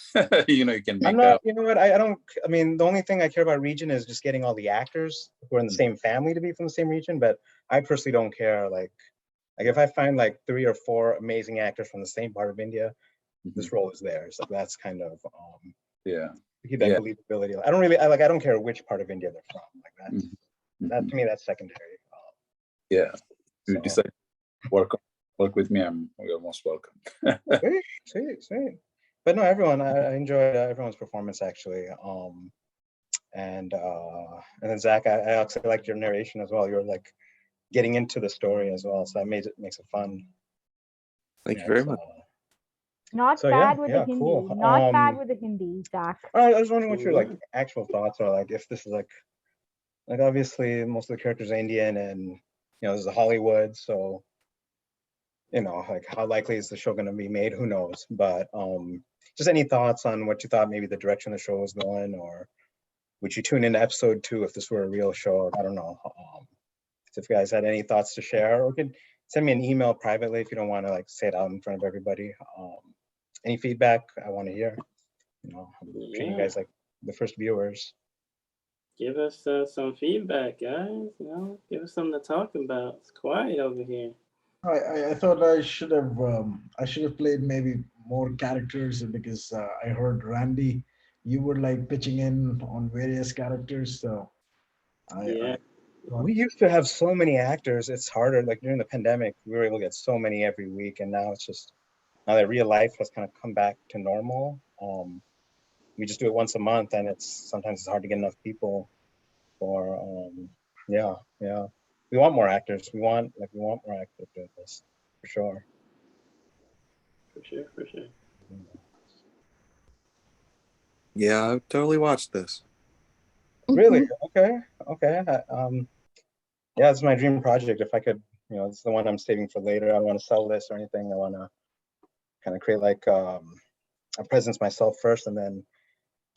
you can make out. You know what? I don't. I mean, the only thing I care about region is just getting all the actors who are in the same family to be from the same region. But I personally don't care. Like if I find like 3 or 4 amazing actors from the same part of India, this role is theirs. Like that's kind of yeah. to keep that believability. I don't care which part of India they're from. Like that to me, that's secondary. Yeah. If you So. decide to work with me, you're most welcome. Sweet. But no, everyone, I enjoyed everyone's performance actually. And then Zach, I actually liked your narration as well. You're like getting into the story as well, so that makes it fun. Thank you very much. Not So, bad yeah, with yeah, the Hindi. cool. Not bad with the Hindi, Zach. I was wondering what your like actual thoughts are. Like if this is like obviously most of the characters are Indian, and this is Hollywood, so like how likely is the show going to be made? Who knows? But just any thoughts on what you thought maybe the direction the show was going, or would you tune into episode 2 if this were a real show? I don't know. If you guys had any thoughts to share, or could send me an email privately if you don't want to like say it out in front of everybody. Any feedback I want to hear. I'm treating you guys like the first viewers. Give us some feedback, guys. Give us something to talk about. It's quiet over here. I thought I should have played maybe more characters because I heard Randy, you were like pitching in on various characters. So I We used to have so many actors. It's harder. Like during the pandemic, we were able to get so many every week, and now it's just now that real life has kind of come back to normal. We just do it once a month, and sometimes it's hard to get enough people for. Yeah. We want more actors. We want more actors doing this for sure. For sure. Yeah, I totally watched this. Really? Okay. Yeah, it's my dream project. If I could, it's the one I'm saving for later. I don't want to sell this or anything. I want to kind of create like a presence myself first, and then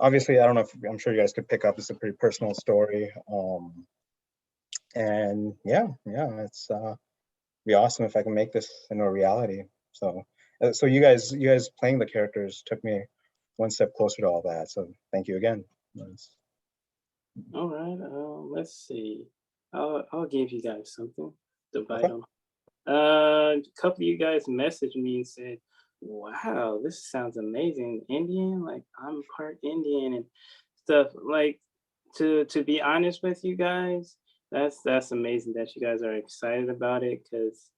obviously, I don't know if I'm sure you guys could pick up. It's a pretty personal story. And yeah, it's be awesome if I can make this into a reality. So you guys playing the characters took me one step closer to all that. So thank you again. All right. Let's see. I'll give you guys something to bite Okay. on. A couple of you guys messaged me and said, "Wow, this sounds amazing. Indian, like I'm part Indian and stuff." Like to be honest with you guys, that's amazing that you guys are excited about it because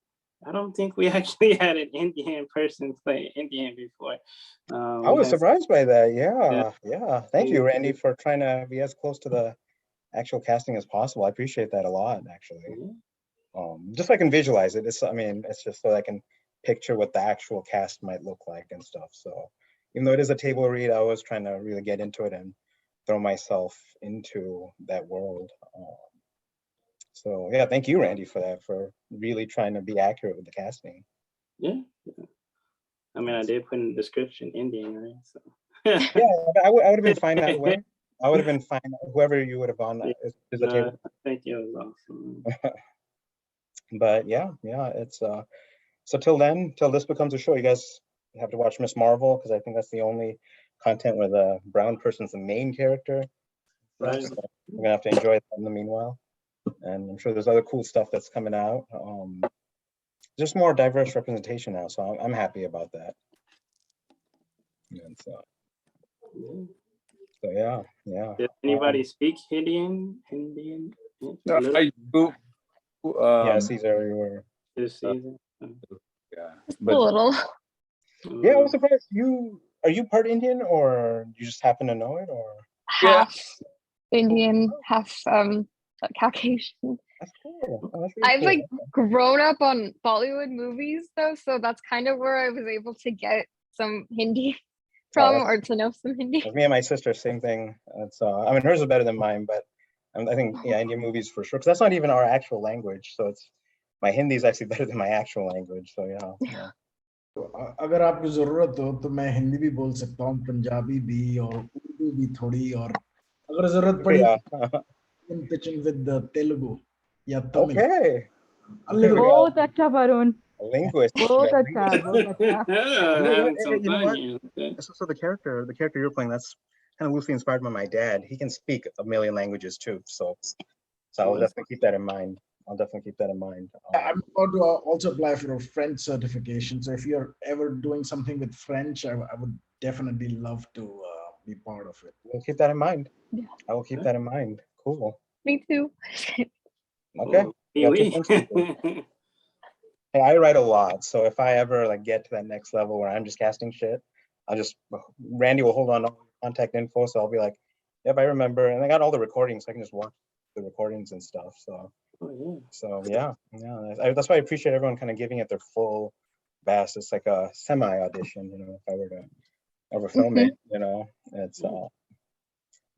I don't think we actually had an Indian person play Indian before. I We was had surprised by that. yeah, Yeah. Thank you, Randy, for trying to be as close to the actual casting as possible. I appreciate that a lot, actually. yeah. Just so I can visualize it. It's just so I can picture what the actual cast might look like and stuff. So even though it is a table read, I was trying to really get into it and throw myself into that world. So yeah, thank you, Randy, for that, for really trying to be accurate with the casting. Yeah. I mean, I did put in the description Indian, right? So. Yeah, I would have been fine that way. I would have been fine. Whoever you would have on is the table. Thank you. It was awesome. But yeah, it's so till this becomes a show, you guys have to watch Miss Marvel because I think that's the only content where the brown person's the main character. Right. So we're gonna have to enjoy that in the meanwhile. And I'm sure there's other cool stuff that's coming out. Just more diverse representation now, so I'm happy about that. And so yeah. Does anybody speak Indian? No, I do. Yeah, Caesar, you were. This season? Yeah, A but little. Yeah, I was surprised. Are you part Indian, or you just happen to know it, or? Half Indian, half Caucasian. That's cool. Oh, that's really I've cool. like grown up on Bollywood movies though, so that's kind of where I was able to get some Hindi from or to know some Hindi. Me and my sister, same thing. It's I mean, hers is better than mine, but I think Indian movies for sure, because that's not even our actual language. So my Hindi is actually better than my actual language. So yeah. अगर आपको जरूरत हो तो मैं हिंदी भी बोल सकता हूँ, पंजाबी भी और उर्दू भी थोड़ी, और अगर जरूरत पड़ी pitching with the Telugu या Tamil. Okay. बहुत अच्छा वरुण. Linguist. बहुत अच्छा. So the character you're playing, that's kind of loosely inspired by my dad. He can speak a million languages too. So I'll definitely keep that in mind. I'm about to also apply for a French certification. So if you're ever doing something with French, I would definitely love to be part of it. We'll keep that in mind. Yeah. I will keep that in mind. Cool. Me too. Okay. Hey, I write a lot, so if I ever get to that next level where I'm just casting shit, Randy will hold on to contact info, so I'll be like, yep, I remember, and I got all the recordings, so I can just watch the recordings and stuff. So yeah, that's why I appreciate everyone kind of giving it their full best. It's like a semi audition, if I were to ever film it, it's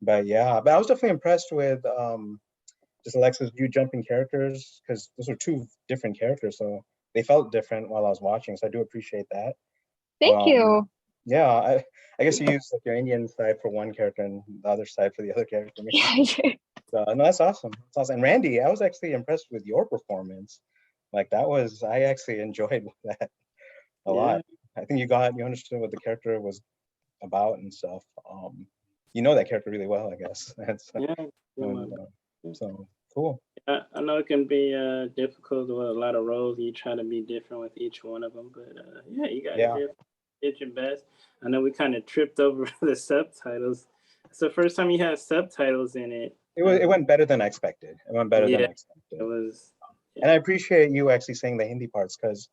but I was definitely impressed with just Alexa's you jumping characters, because those are two different characters, so they felt different while I was watching, so I do appreciate that. Thank you. Yeah, I guess you use your Indian side for one character and the other side for the other character. So, no, that's awesome. And Randy, I was actually impressed with your performance. I actually enjoyed that a lot. I think you understood what the character was about and stuff. You know that character really well, I guess. So cool. I know it can be difficult with a lot of roles. You try to be different with each one of them, but you guys did your best. I know we kind of tripped over the subtitles. It's the first time you had subtitles in it. It went better than I expected. It went better than Yeah, I expected. it was. And I appreciate you actually saying the Hindi parts, because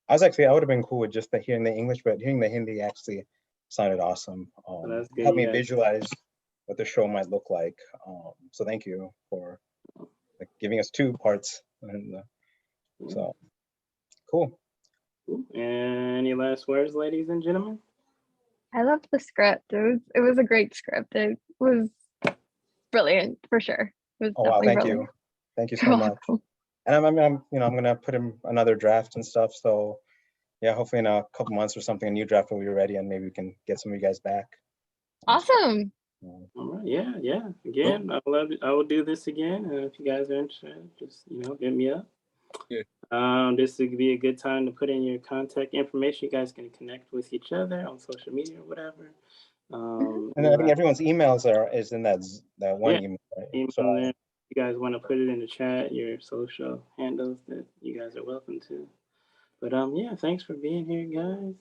I would have been cool with just hearing the English, but hearing the Hindi actually sounded awesome. That's good, Helped me yeah. visualize what the show might look like. So thank you for like giving us 2 parts. And, so cool. Cool. Any last words, ladies and gentlemen? I loved the script. It was a great script. It was brilliant for sure. It was Oh wow, definitely thank brilliant. you. Thank you You're so much. welcome. And I'm gonna put in another draft and stuff. So yeah, hopefully in a couple months or something, a new draft will be ready, and maybe we can get some of you guys back. Awesome. All right. Yeah. Again, I love it. I will do this again. If you guys are interested, just hit me up. Yeah. This would be a good time to put in your contact information. You guys can connect with each other on social media or whatever. And I think everyone's emails is in that one Yeah, email. Right? email So there. You guys want to put it in the chat, your social handles that you guys are welcome to. But yeah, thanks for being here, guys.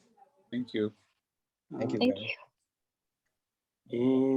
Thank you. thank you Thank guys. you. And